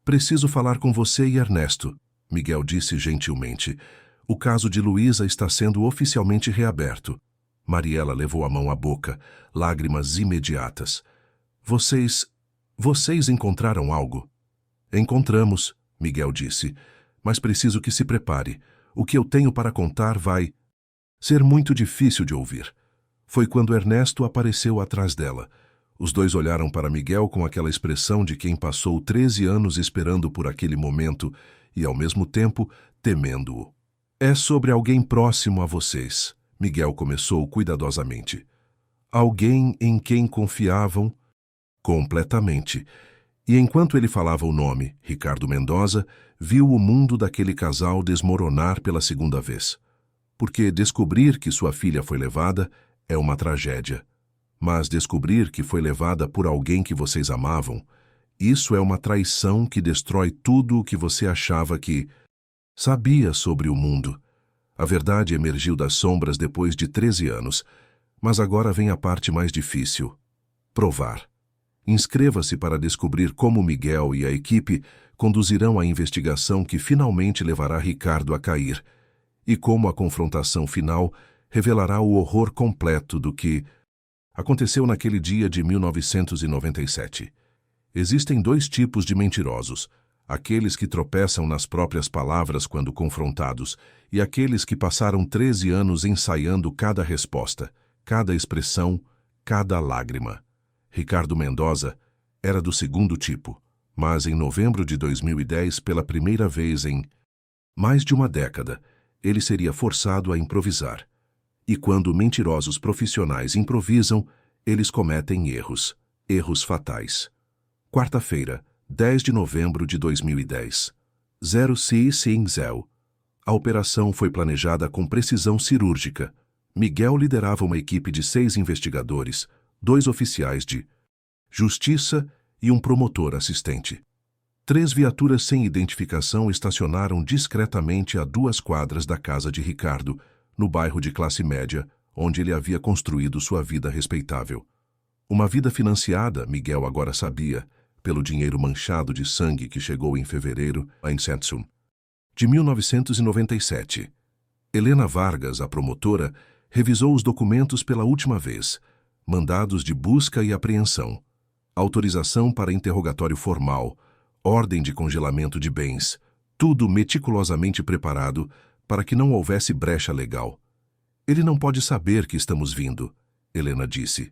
preciso falar com você e Ernesto, Miguel disse gentilmente. O caso de Luísa está sendo oficialmente reaberto. Mariela levou a mão à boca, lágrimas imediatas. Vocês encontraram algo? Encontramos, Miguel disse, mas preciso que se prepare. O que eu tenho para contar vai ser muito difícil de ouvir. Foi quando Ernesto apareceu atrás dela. Os dois olharam para Miguel com aquela expressão de quem passou 13 anos esperando por aquele momento e, ao mesmo tempo, temendo-o. É sobre alguém próximo a vocês, Miguel começou cuidadosamente. Alguém em quem confiavam completamente. E enquanto ele falava o nome, Ricardo Mendoza viu o mundo daquele casal desmoronar pela segunda vez. Porque descobrir que sua filha foi levada é uma tragédia. Mas descobrir que foi levada por alguém que vocês amavam, isso é uma traição que destrói tudo o que você achava que sabia sobre o mundo. A verdade emergiu das sombras depois de 13 anos, mas agora vem a parte mais difícil: provar. Inscreva-se para descobrir como Miguel e a equipe conduzirão a investigação que finalmente levará Ricardo a cair, e como a confrontação final revelará o horror completo do que aconteceu naquele dia de 1997. Existem dois tipos de mentirosos: aqueles que tropeçam nas próprias palavras quando confrontados e aqueles que passaram 13 anos ensaiando cada resposta, cada expressão, cada lágrima. Ricardo Mendoza era do segundo tipo, mas em novembro de 2010, pela primeira vez em mais de uma década, ele seria forçado a improvisar. E quando mentirosos profissionais improvisam, eles cometem erros, erros fatais. Quarta-feira, 10 de novembro de 2010. 0 A operação foi planejada com precisão cirúrgica. Miguel liderava uma equipe de 6 investigadores, 2 oficiais de justiça e um promotor assistente. 3 viaturas sem identificação estacionaram discretamente a 2 quadras da casa de Ricardo, no bairro de classe média, onde ele havia construído sua vida respeitável. Uma vida financiada, Miguel agora sabia, pelo dinheiro manchado de sangue que chegou em fevereiro em Setsum de 1997. Helena Vargas, a promotora, revisou os documentos pela última vez: mandados de busca e apreensão, autorização para interrogatório formal, ordem de congelamento de bens, tudo meticulosamente preparado para que não houvesse brecha legal. Ele não pode saber que estamos vindo, Helena disse.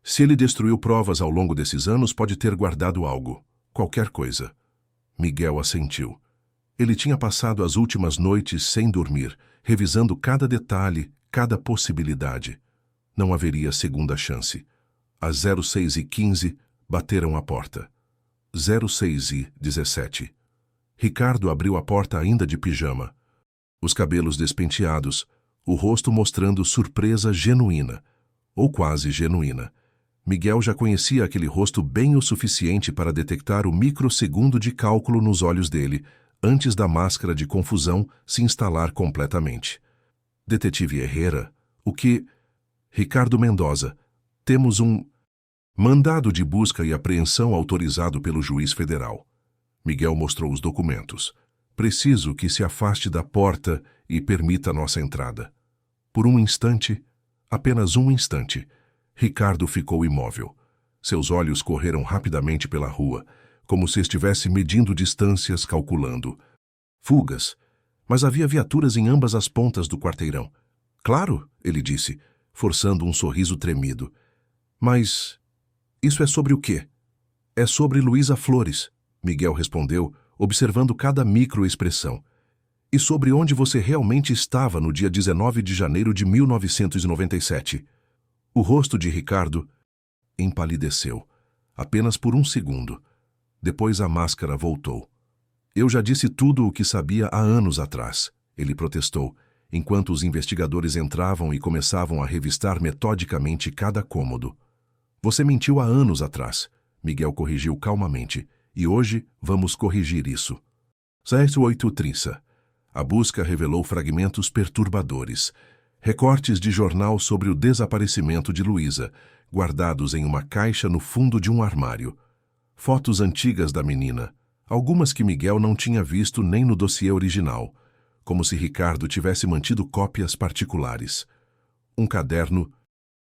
Se ele destruiu provas ao longo desses anos, pode ter guardado algo, qualquer coisa. Miguel assentiu. Ele tinha passado as últimas noites sem dormir, revisando cada detalhe, cada possibilidade. Não haveria segunda chance. Às 06h15, bateram a porta. 06h17. Ricardo abriu a porta ainda de pijama. Os cabelos despenteados, o rosto mostrando surpresa genuína, ou quase genuína. Miguel já conhecia aquele rosto bem o suficiente para detectar o microsegundo de cálculo nos olhos dele, antes da máscara de confusão se instalar completamente. Detetive Herrera, o que... Ricardo Mendoza, temos um mandado de busca e apreensão autorizado pelo juiz federal. Miguel mostrou os documentos. Preciso que se afaste da porta e permita nossa entrada. Por um instante, apenas um instante, Ricardo ficou imóvel. Seus olhos correram rapidamente pela rua, como se estivesse medindo distâncias, calculando. Fugas, mas havia viaturas em ambas as pontas do quarteirão. Claro, ele disse, forçando um sorriso tremido. Mas isso é sobre o quê? É sobre Luísa Flores, Miguel respondeu, observando cada microexpressão. E sobre onde você realmente estava no dia 19 de janeiro de 1997. O rosto de Ricardo empalideceu, apenas por um segundo. Depois a máscara voltou. Eu já disse tudo o que sabia há anos atrás, ele protestou, enquanto os investigadores entravam e começavam a revistar metodicamente cada cômodo. Você mentiu há anos atrás, Miguel corrigiu calmamente, e hoje vamos corrigir isso. 08:30. A busca revelou fragmentos perturbadores, recortes de jornal sobre o desaparecimento de Luísa, guardados em uma caixa no fundo de um armário. Fotos antigas da menina, algumas que Miguel não tinha visto nem no dossiê original, como se Ricardo tivesse mantido cópias particulares. Um caderno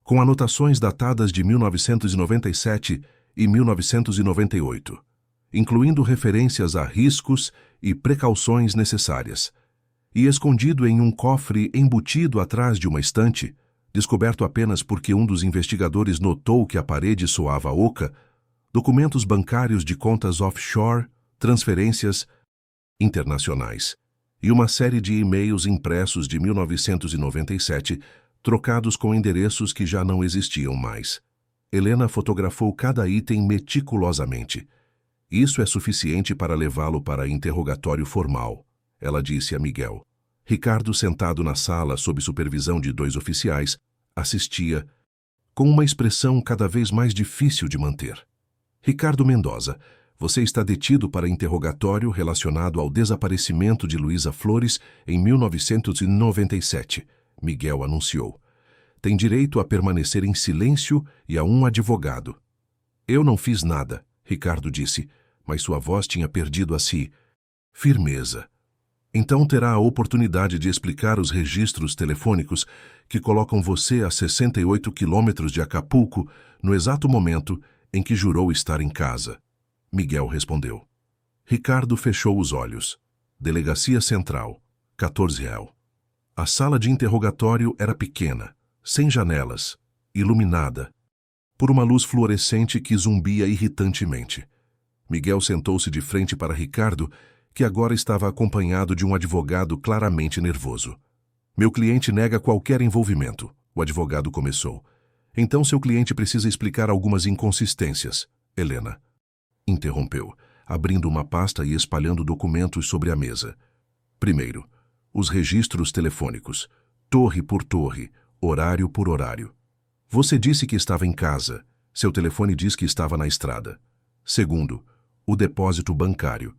com anotações datadas de 1997 e 1998, incluindo referências a riscos e precauções necessárias. E escondido em um cofre embutido atrás de uma estante, descoberto apenas porque um dos investigadores notou que a parede soava oca, documentos bancários de contas offshore, transferências internacionais e uma série de e-mails impressos de 1997 trocados com endereços que já não existiam mais. Helena fotografou cada item meticulosamente. Isso é suficiente para levá-lo para interrogatório formal, ela disse a Miguel. Ricardo, sentado na sala sob supervisão de 2 oficiais, assistia, com uma expressão cada vez mais difícil de manter. Ricardo Mendoza, você está detido para interrogatório relacionado ao desaparecimento de Luísa Flores em 1997, Miguel anunciou. Tem direito a permanecer em silêncio e a um advogado. Eu não fiz nada, Ricardo disse, mas sua voz tinha perdido a firmeza. Então terá a oportunidade de explicar os registros telefônicos que colocam você a 68 quilômetros de Acapulco no exato momento em que jurou estar em casa. Miguel respondeu. Ricardo fechou os olhos. Delegacia Central, 14 réu. A sala de interrogatório era pequena, sem janelas, iluminada, por uma luz fluorescente que zumbia irritantemente. Miguel sentou-se de frente para Ricardo, que agora estava acompanhado de um advogado claramente nervoso. Meu cliente nega qualquer envolvimento, o advogado começou. Então seu cliente precisa explicar algumas inconsistências, Helena. Interrompeu, abrindo uma pasta e espalhando documentos sobre a mesa. Primeiro, os registros telefônicos, torre por torre, horário por horário. Você disse que estava em casa, seu telefone diz que estava na estrada. Segundo, o depósito bancário.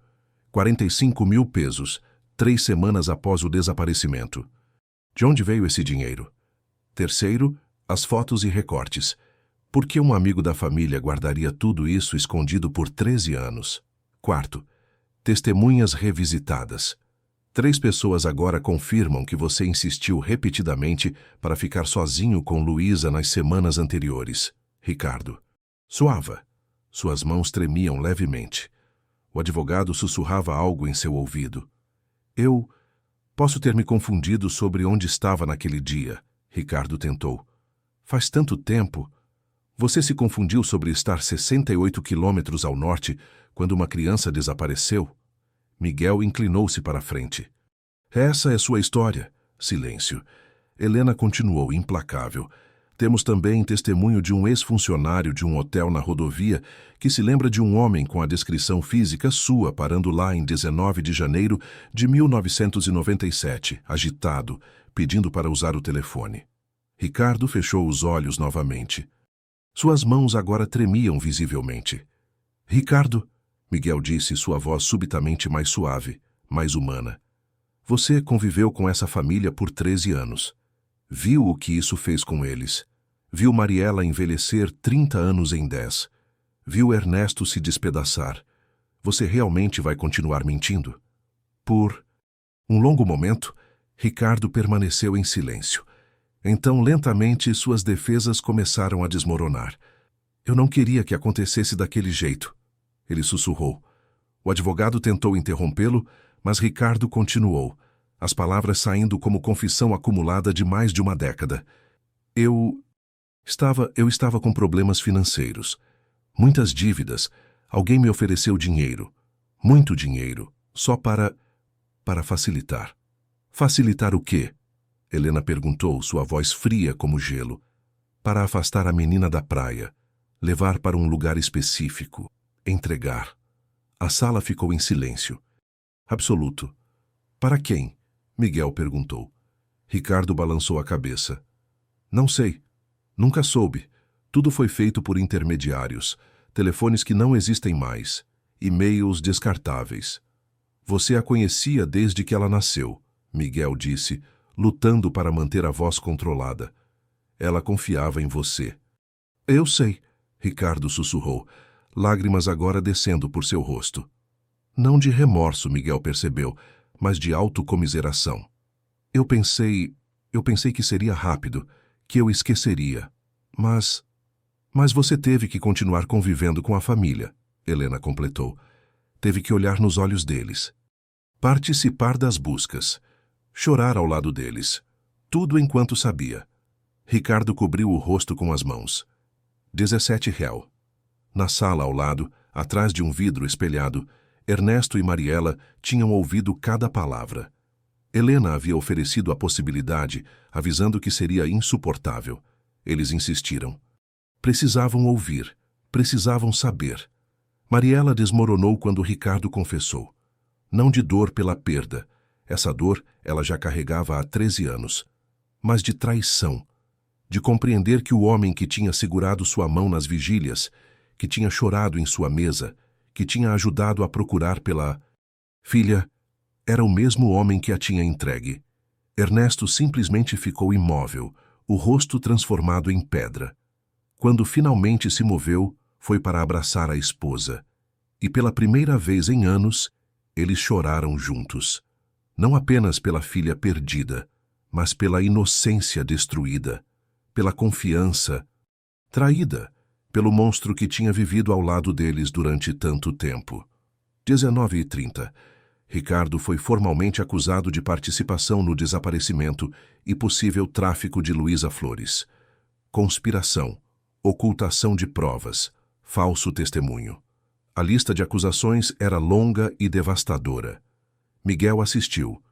45 mil pesos, 3 semanas após o desaparecimento. De onde veio esse dinheiro? Terceiro, as fotos e recortes. Por que um amigo da família guardaria tudo isso escondido por 13 anos? Quarto, testemunhas revisitadas. 3 pessoas agora confirmam que você insistiu repetidamente para ficar sozinho com Luísa nas semanas anteriores. Ricardo. Suava. Suas mãos tremiam levemente. O advogado sussurrava algo em seu ouvido. Eu posso ter me confundido sobre onde estava naquele dia, Ricardo tentou. Faz tanto tempo. Você se confundiu sobre estar 68 quilômetros ao norte quando uma criança desapareceu? Miguel inclinou-se para a frente. Essa é sua história. Silêncio. Helena continuou implacável. Temos também testemunho de um ex-funcionário de um hotel na rodovia que se lembra de um homem com a descrição física sua parando lá em 19 de janeiro de 1997, agitado, pedindo para usar o telefone. Ricardo fechou os olhos novamente. Suas mãos agora tremiam visivelmente. Ricardo, Miguel disse, sua voz subitamente mais suave, mais humana. Você conviveu com essa família por 13 anos. Viu o que isso fez com eles. Viu Mariela envelhecer 30 anos em 10. Viu Ernesto se despedaçar. Você realmente vai continuar mentindo? Por um longo momento, Ricardo permaneceu em silêncio. Então, lentamente, suas defesas começaram a desmoronar. Eu não queria que acontecesse daquele jeito, ele sussurrou. O advogado tentou interrompê-lo, mas Ricardo continuou, as palavras saindo como confissão acumulada de mais de uma década. Eu estava com problemas financeiros. Muitas dívidas. Alguém me ofereceu dinheiro. Muito dinheiro. Só para facilitar. Facilitar o quê? Helena perguntou, sua voz fria como gelo. Para afastar a menina da praia. Levar para um lugar específico. Entregar. A sala ficou em silêncio. Absoluto. Para quem? Miguel perguntou. Ricardo balançou a cabeça. Não sei. Nunca soube. Tudo foi feito por intermediários. Telefones que não existem mais. E-mails descartáveis. Você a conhecia desde que ela nasceu, Miguel disse, lutando para manter a voz controlada. Ela confiava em você. Eu sei, Ricardo sussurrou, lágrimas agora descendo por seu rosto. Não de remorso, Miguel percebeu, mas de autocomiseração. Eu pensei que seria rápido, que eu esqueceria. Mas você teve que continuar convivendo com a família, Helena completou. Teve que olhar nos olhos deles. Participar das buscas. Chorar ao lado deles. Tudo enquanto sabia. Ricardo cobriu o rosto com as mãos. 17 réu. Na sala ao lado, atrás de um vidro espelhado, Ernesto e Mariela tinham ouvido cada palavra. Helena havia oferecido a possibilidade, avisando que seria insuportável. Eles insistiram. Precisavam ouvir, precisavam saber. Mariela desmoronou quando Ricardo confessou. Não de dor pela perda, essa dor ela já carregava há 13 anos, mas de traição, de compreender que o homem que tinha segurado sua mão nas vigílias, que tinha chorado em sua mesa, que tinha ajudado a procurar pela filha, era o mesmo homem que a tinha entregue. Ernesto simplesmente ficou imóvel, o rosto transformado em pedra. Quando finalmente se moveu, foi para abraçar a esposa. E pela primeira vez em anos, eles choraram juntos. Não apenas pela filha perdida, mas pela inocência destruída, pela confiança traída, pelo monstro que tinha vivido ao lado deles durante tanto tempo. 19h30. Ricardo foi formalmente acusado de participação no desaparecimento e possível tráfico de Luísa Flores. Conspiração, ocultação de provas, falso testemunho. A lista de acusações era longa e devastadora. Miguel assistiu,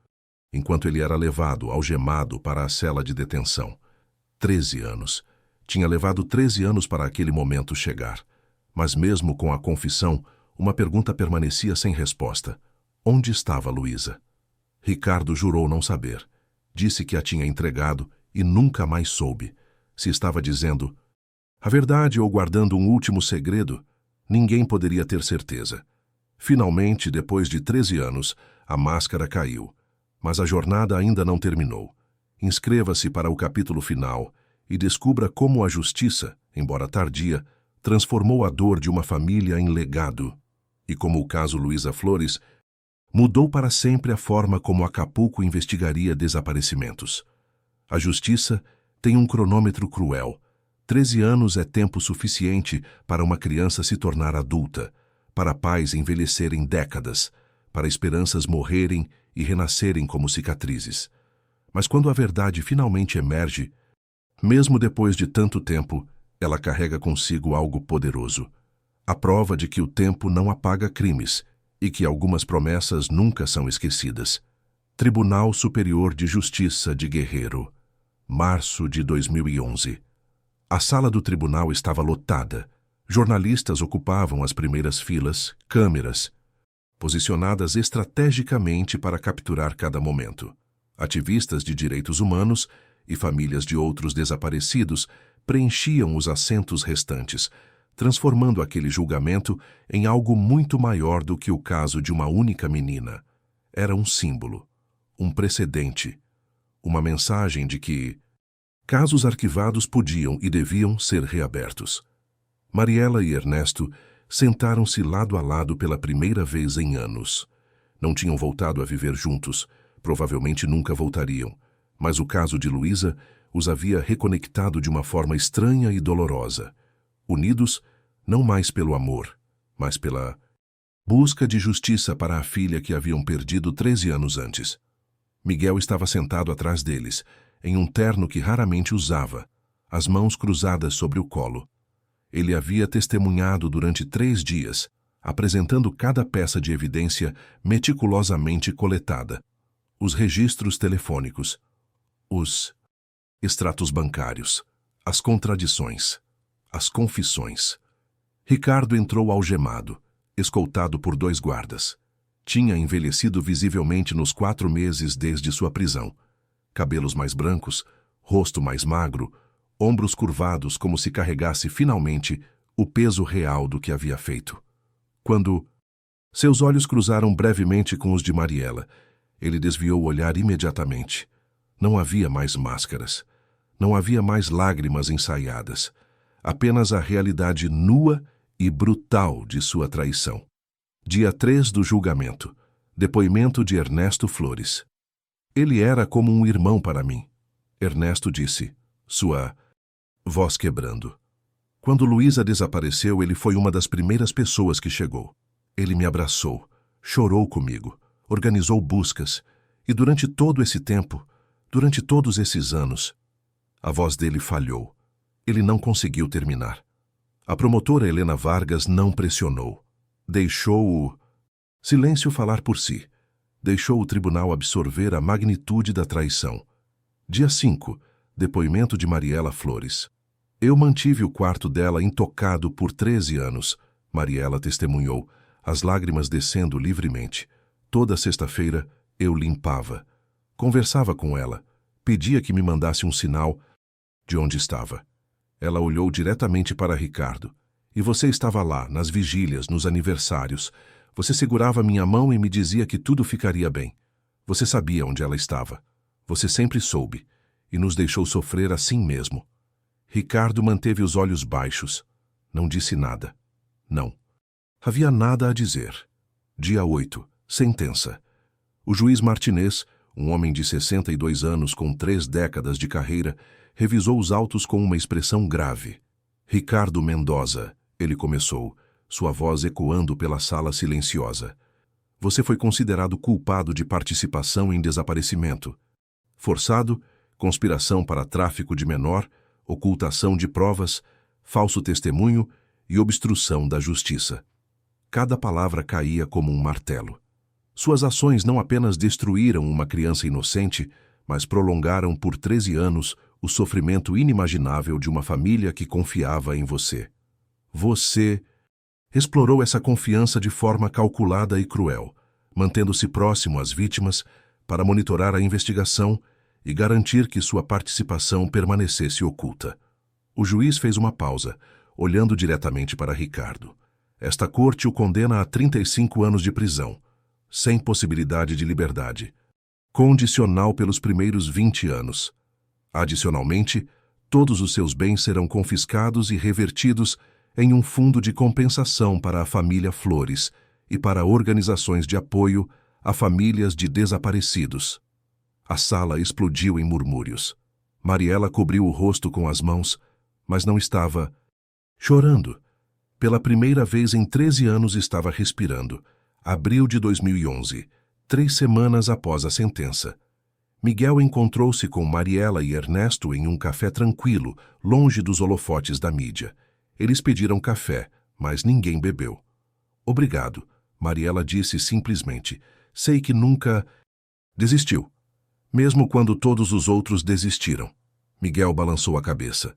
enquanto ele era levado, algemado, para a cela de detenção. 13 anos. Tinha levado 13 anos para aquele momento chegar. Mas mesmo com a confissão, uma pergunta permanecia sem resposta. Onde estava Luísa? Ricardo jurou não saber. Disse que a tinha entregado e nunca mais soube. Se estava dizendo a verdade ou guardando um último segredo, ninguém poderia ter certeza. Finalmente, depois de 13 anos, a máscara caiu. Mas a jornada ainda não terminou. Inscreva-se para o capítulo final e descubra como a justiça, embora tardia, transformou a dor de uma família em legado. E como o caso Luísa Flores, mudou para sempre a forma como Acapulco investigaria desaparecimentos. A justiça tem um cronômetro cruel. 13 anos é tempo suficiente para uma criança se tornar adulta, para pais envelhecerem décadas, para esperanças morrerem e renascerem como cicatrizes. Mas quando a verdade finalmente emerge, mesmo depois de tanto tempo, ela carrega consigo algo poderoso. A prova de que o tempo não apaga crimes e que algumas promessas nunca são esquecidas. Tribunal Superior de Justiça de Guerreiro. Março de 2011. A sala do tribunal estava lotada. Jornalistas ocupavam as primeiras filas, câmeras, posicionadas estrategicamente para capturar cada momento. Ativistas de direitos humanos e famílias de outros desaparecidos preenchiam os assentos restantes, transformando aquele julgamento em algo muito maior do que o caso de uma única menina. Era um símbolo, um precedente, uma mensagem de que casos arquivados podiam e deviam ser reabertos. Mariela e Ernesto sentaram-se lado a lado pela primeira vez em anos. Não tinham voltado a viver juntos, provavelmente nunca voltariam, mas o caso de Luísa os havia reconectado de uma forma estranha e dolorosa, unidos não mais pelo amor, mas pela busca de justiça para a filha que haviam perdido 13 anos antes. Miguel estava sentado atrás deles, em um terno que raramente usava, as mãos cruzadas sobre o colo. Ele havia testemunhado durante 3 dias, apresentando cada peça de evidência meticulosamente coletada. Os registros telefônicos, os extratos bancários, as contradições, as confissões. Ricardo entrou algemado, escoltado por 2 guardas. Tinha envelhecido visivelmente nos 4 meses desde sua prisão. Cabelos mais brancos, rosto mais magro, ombros curvados como se carregasse finalmente o peso real do que havia feito. Quando seus olhos cruzaram brevemente com os de Mariela, ele desviou o olhar imediatamente. Não havia mais máscaras. Não havia mais lágrimas ensaiadas. Apenas a realidade nua e brutal de sua traição. Dia 3 do julgamento. Depoimento de Ernesto Flores. Ele era como um irmão para mim. Ernesto disse, sua voz quebrando. Quando Luísa desapareceu, ele foi uma das primeiras pessoas que chegou. Ele me abraçou, chorou comigo, organizou buscas, e durante todo esse tempo, durante todos esses anos, a voz dele falhou. Ele não conseguiu terminar. A promotora Helena Vargas não pressionou. Deixou o silêncio falar por si. Deixou o tribunal absorver a magnitude da traição. Dia 5. Depoimento de Mariela Flores. Eu mantive o quarto dela intocado por 13 anos. Mariela testemunhou, as lágrimas descendo livremente. Toda sexta-feira, eu limpava. Conversava com ela. Pedia que me mandasse um sinal de onde estava. Ela olhou diretamente para Ricardo. E você estava lá, nas vigílias, nos aniversários. Você segurava minha mão e me dizia que tudo ficaria bem. Você sabia onde ela estava. Você sempre soube. E nos deixou sofrer assim mesmo. Ricardo manteve os olhos baixos. Não disse nada. Não. Havia nada a dizer. Dia 8. Sentença. O juiz Martinez, um homem de 62 anos com 3 décadas de carreira, revisou os autos com uma expressão grave. Ricardo Mendoza, ele começou, sua voz ecoando pela sala silenciosa. Você foi considerado culpado de participação em desaparecimento. Forçado, conspiração para tráfico de menor, ocultação de provas, falso testemunho e obstrução da justiça. Cada palavra caía como um martelo. Suas ações não apenas destruíram uma criança inocente, mas prolongaram por 13 anos o sofrimento inimaginável de uma família que confiava em você. Você explorou essa confiança de forma calculada e cruel, mantendo-se próximo às vítimas para monitorar a investigação e garantir que sua participação permanecesse oculta. O juiz fez uma pausa, olhando diretamente para Ricardo. Esta corte o condena a 35 anos de prisão, sem possibilidade de liberdade, condicional pelos primeiros 20 anos. Adicionalmente, todos os seus bens serão confiscados e revertidos em um fundo de compensação para a família Flores e para organizações de apoio a famílias de desaparecidos. A sala explodiu em murmúrios. Mariela cobriu o rosto com as mãos, mas não estava chorando. Pela primeira vez em 13 anos estava respirando. Abril de 2011, 3 semanas após a sentença. Miguel encontrou-se com Mariela e Ernesto em um café tranquilo, longe dos holofotes da mídia. Eles pediram café, mas ninguém bebeu. Obrigado, Mariela disse simplesmente. Sei que nunca desistiu. Mesmo quando todos os outros desistiram. Miguel balançou a cabeça.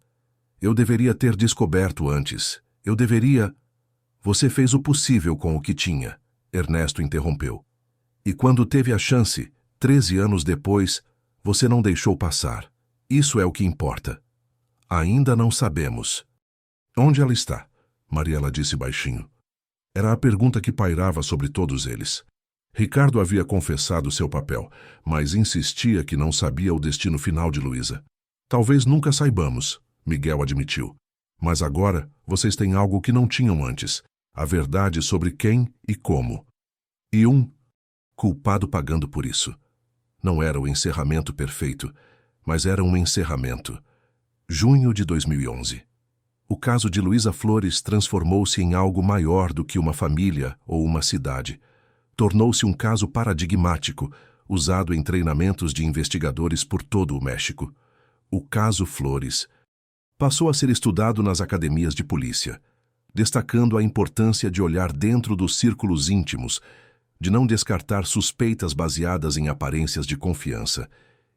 Eu deveria ter descoberto antes. Eu deveria... Você fez o possível com o que tinha, Ernesto interrompeu. E quando teve a chance, 13 anos depois, você não deixou passar. Isso é o que importa. Ainda não sabemos. Onde ela está? Mariela disse baixinho. Era a pergunta que pairava sobre todos eles. Ricardo havia confessado seu papel, mas insistia que não sabia o destino final de Luísa. Talvez nunca saibamos, Miguel admitiu. Mas agora vocês têm algo que não tinham antes, a verdade sobre quem e como. E um culpado pagando por isso. Não era o encerramento perfeito, mas era um encerramento. Junho de 2011. O caso de Luísa Flores transformou-se em algo maior do que uma família ou uma cidade. Tornou-se um caso paradigmático, usado em treinamentos de investigadores por todo o México. O caso Flores passou a ser estudado nas academias de polícia, destacando a importância de olhar dentro dos círculos íntimos, de não descartar suspeitas baseadas em aparências de confiança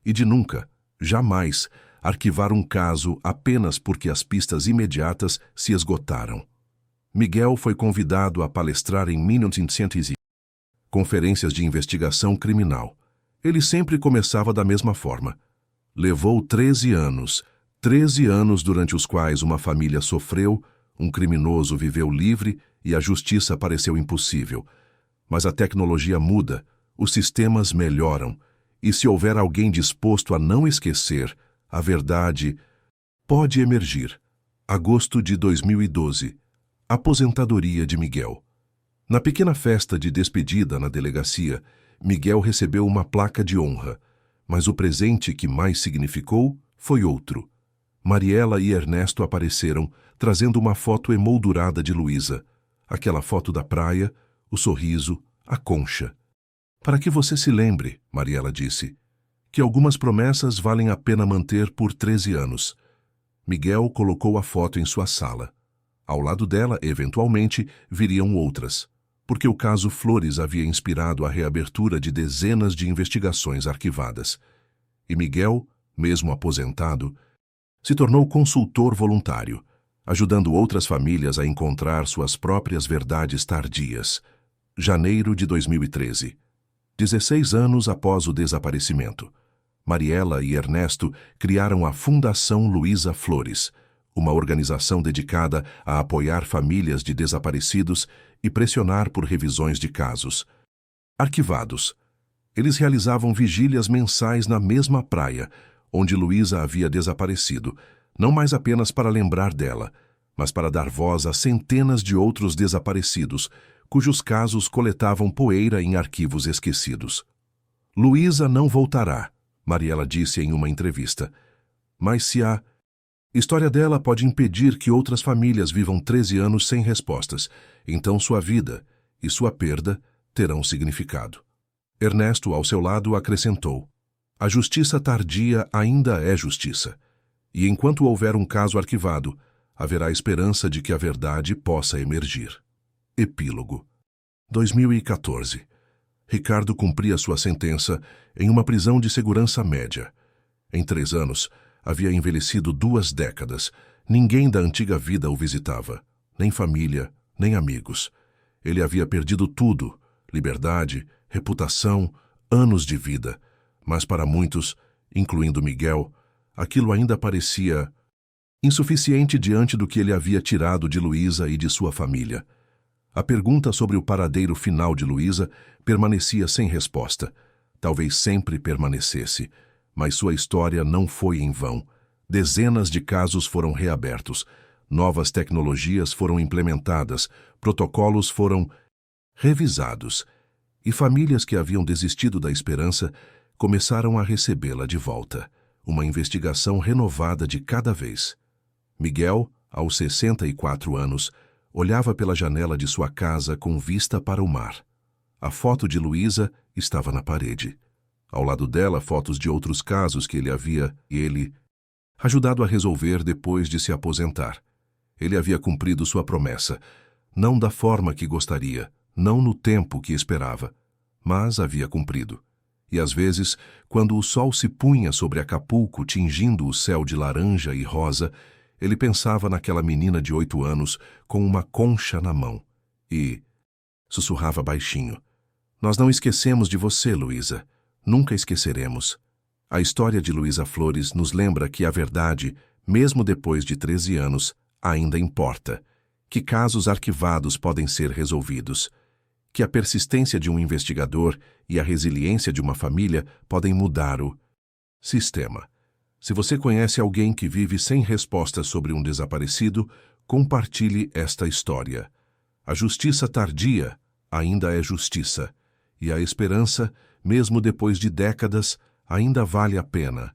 e de nunca, jamais, arquivar um caso apenas porque as pistas imediatas se esgotaram. Miguel foi convidado a palestrar em Minutes in Science, conferências de investigação criminal. Ele sempre começava da mesma forma. Levou 13 anos durante os quais uma família sofreu, um criminoso viveu livre e a justiça pareceu impossível. Mas a tecnologia muda, os sistemas melhoram, e se houver alguém disposto a não esquecer, a verdade pode emergir. Agosto de 2012. Aposentadoria de Miguel. Na pequena festa de despedida na delegacia, Miguel recebeu uma placa de honra, mas o presente que mais significou foi outro. Mariela e Ernesto apareceram, trazendo uma foto emoldurada de Luísa, aquela foto da praia, o sorriso, a concha. Para que você se lembre, Mariela disse, que algumas promessas valem a pena manter por 13 anos. Miguel colocou a foto em sua sala. Ao lado dela, eventualmente, viriam outras. porque o caso Flores havia inspirado a reabertura de dezenas de investigações arquivadas. E Miguel, mesmo aposentado, se tornou consultor voluntário, ajudando outras famílias a encontrar suas próprias verdades tardias. Janeiro de 2013. 16 anos após o desaparecimento. Mariela e Ernesto criaram a Fundação Luísa Flores, uma organização dedicada a apoiar famílias de desaparecidos e pressionar por revisões de casos. Arquivados. Eles realizavam vigílias mensais na mesma praia, onde Luísa havia desaparecido, não mais apenas para lembrar dela, mas para dar voz a centenas de outros desaparecidos, cujos casos coletavam poeira em arquivos esquecidos. Luísa não voltará, Mariela disse em uma entrevista. Mas se a história dela pode impedir que outras famílias vivam 13 anos sem respostas, então sua vida e sua perda terão significado. Ernesto, ao seu lado, acrescentou: a justiça tardia ainda é justiça, e enquanto houver um caso arquivado, haverá esperança de que a verdade possa emergir. Epílogo. 2014. Ricardo cumpria sua sentença em uma prisão de segurança média. Em 3 anos, havia envelhecido 2 décadas. Ninguém da antiga vida o visitava, nem família, nem amigos. Ele havia perdido tudo: liberdade, reputação, anos de vida. Mas para muitos, incluindo Miguel, aquilo ainda parecia insuficiente diante do que ele havia tirado de Luísa e de sua família. A pergunta sobre o paradeiro final de Luísa permanecia sem resposta. Talvez sempre permanecesse, mas sua história não foi em vão. Dezenas de casos foram reabertos, novas tecnologias foram implementadas, protocolos foram revisados, e famílias que haviam desistido da esperança começaram a recebê-la de volta, uma investigação renovada de cada vez. Miguel, aos 64 anos, olhava pela janela de sua casa com vista para o mar. A foto de Luísa estava na parede. Ao lado dela, fotos de outros casos que ele havia ajudado a resolver depois de se aposentar. Ele havia cumprido sua promessa, não da forma que gostaria, não no tempo que esperava, mas havia cumprido. E às vezes, quando o sol se punha sobre Acapulco, tingindo o céu de laranja e rosa, ele pensava naquela menina de 8 anos com uma concha na mão e sussurrava baixinho: nós não esquecemos de você, Luísa. Nunca esqueceremos. A história de Luísa Flores nos lembra que a verdade, mesmo depois de 13 anos, ainda importa, que casos arquivados podem ser resolvidos, que a persistência de um investigador e a resiliência de uma família podem mudar o sistema. Se você conhece alguém que vive sem resposta sobre um desaparecido, compartilhe esta história. A justiça tardia ainda é justiça, e a esperança, mesmo depois de décadas, ainda vale a pena.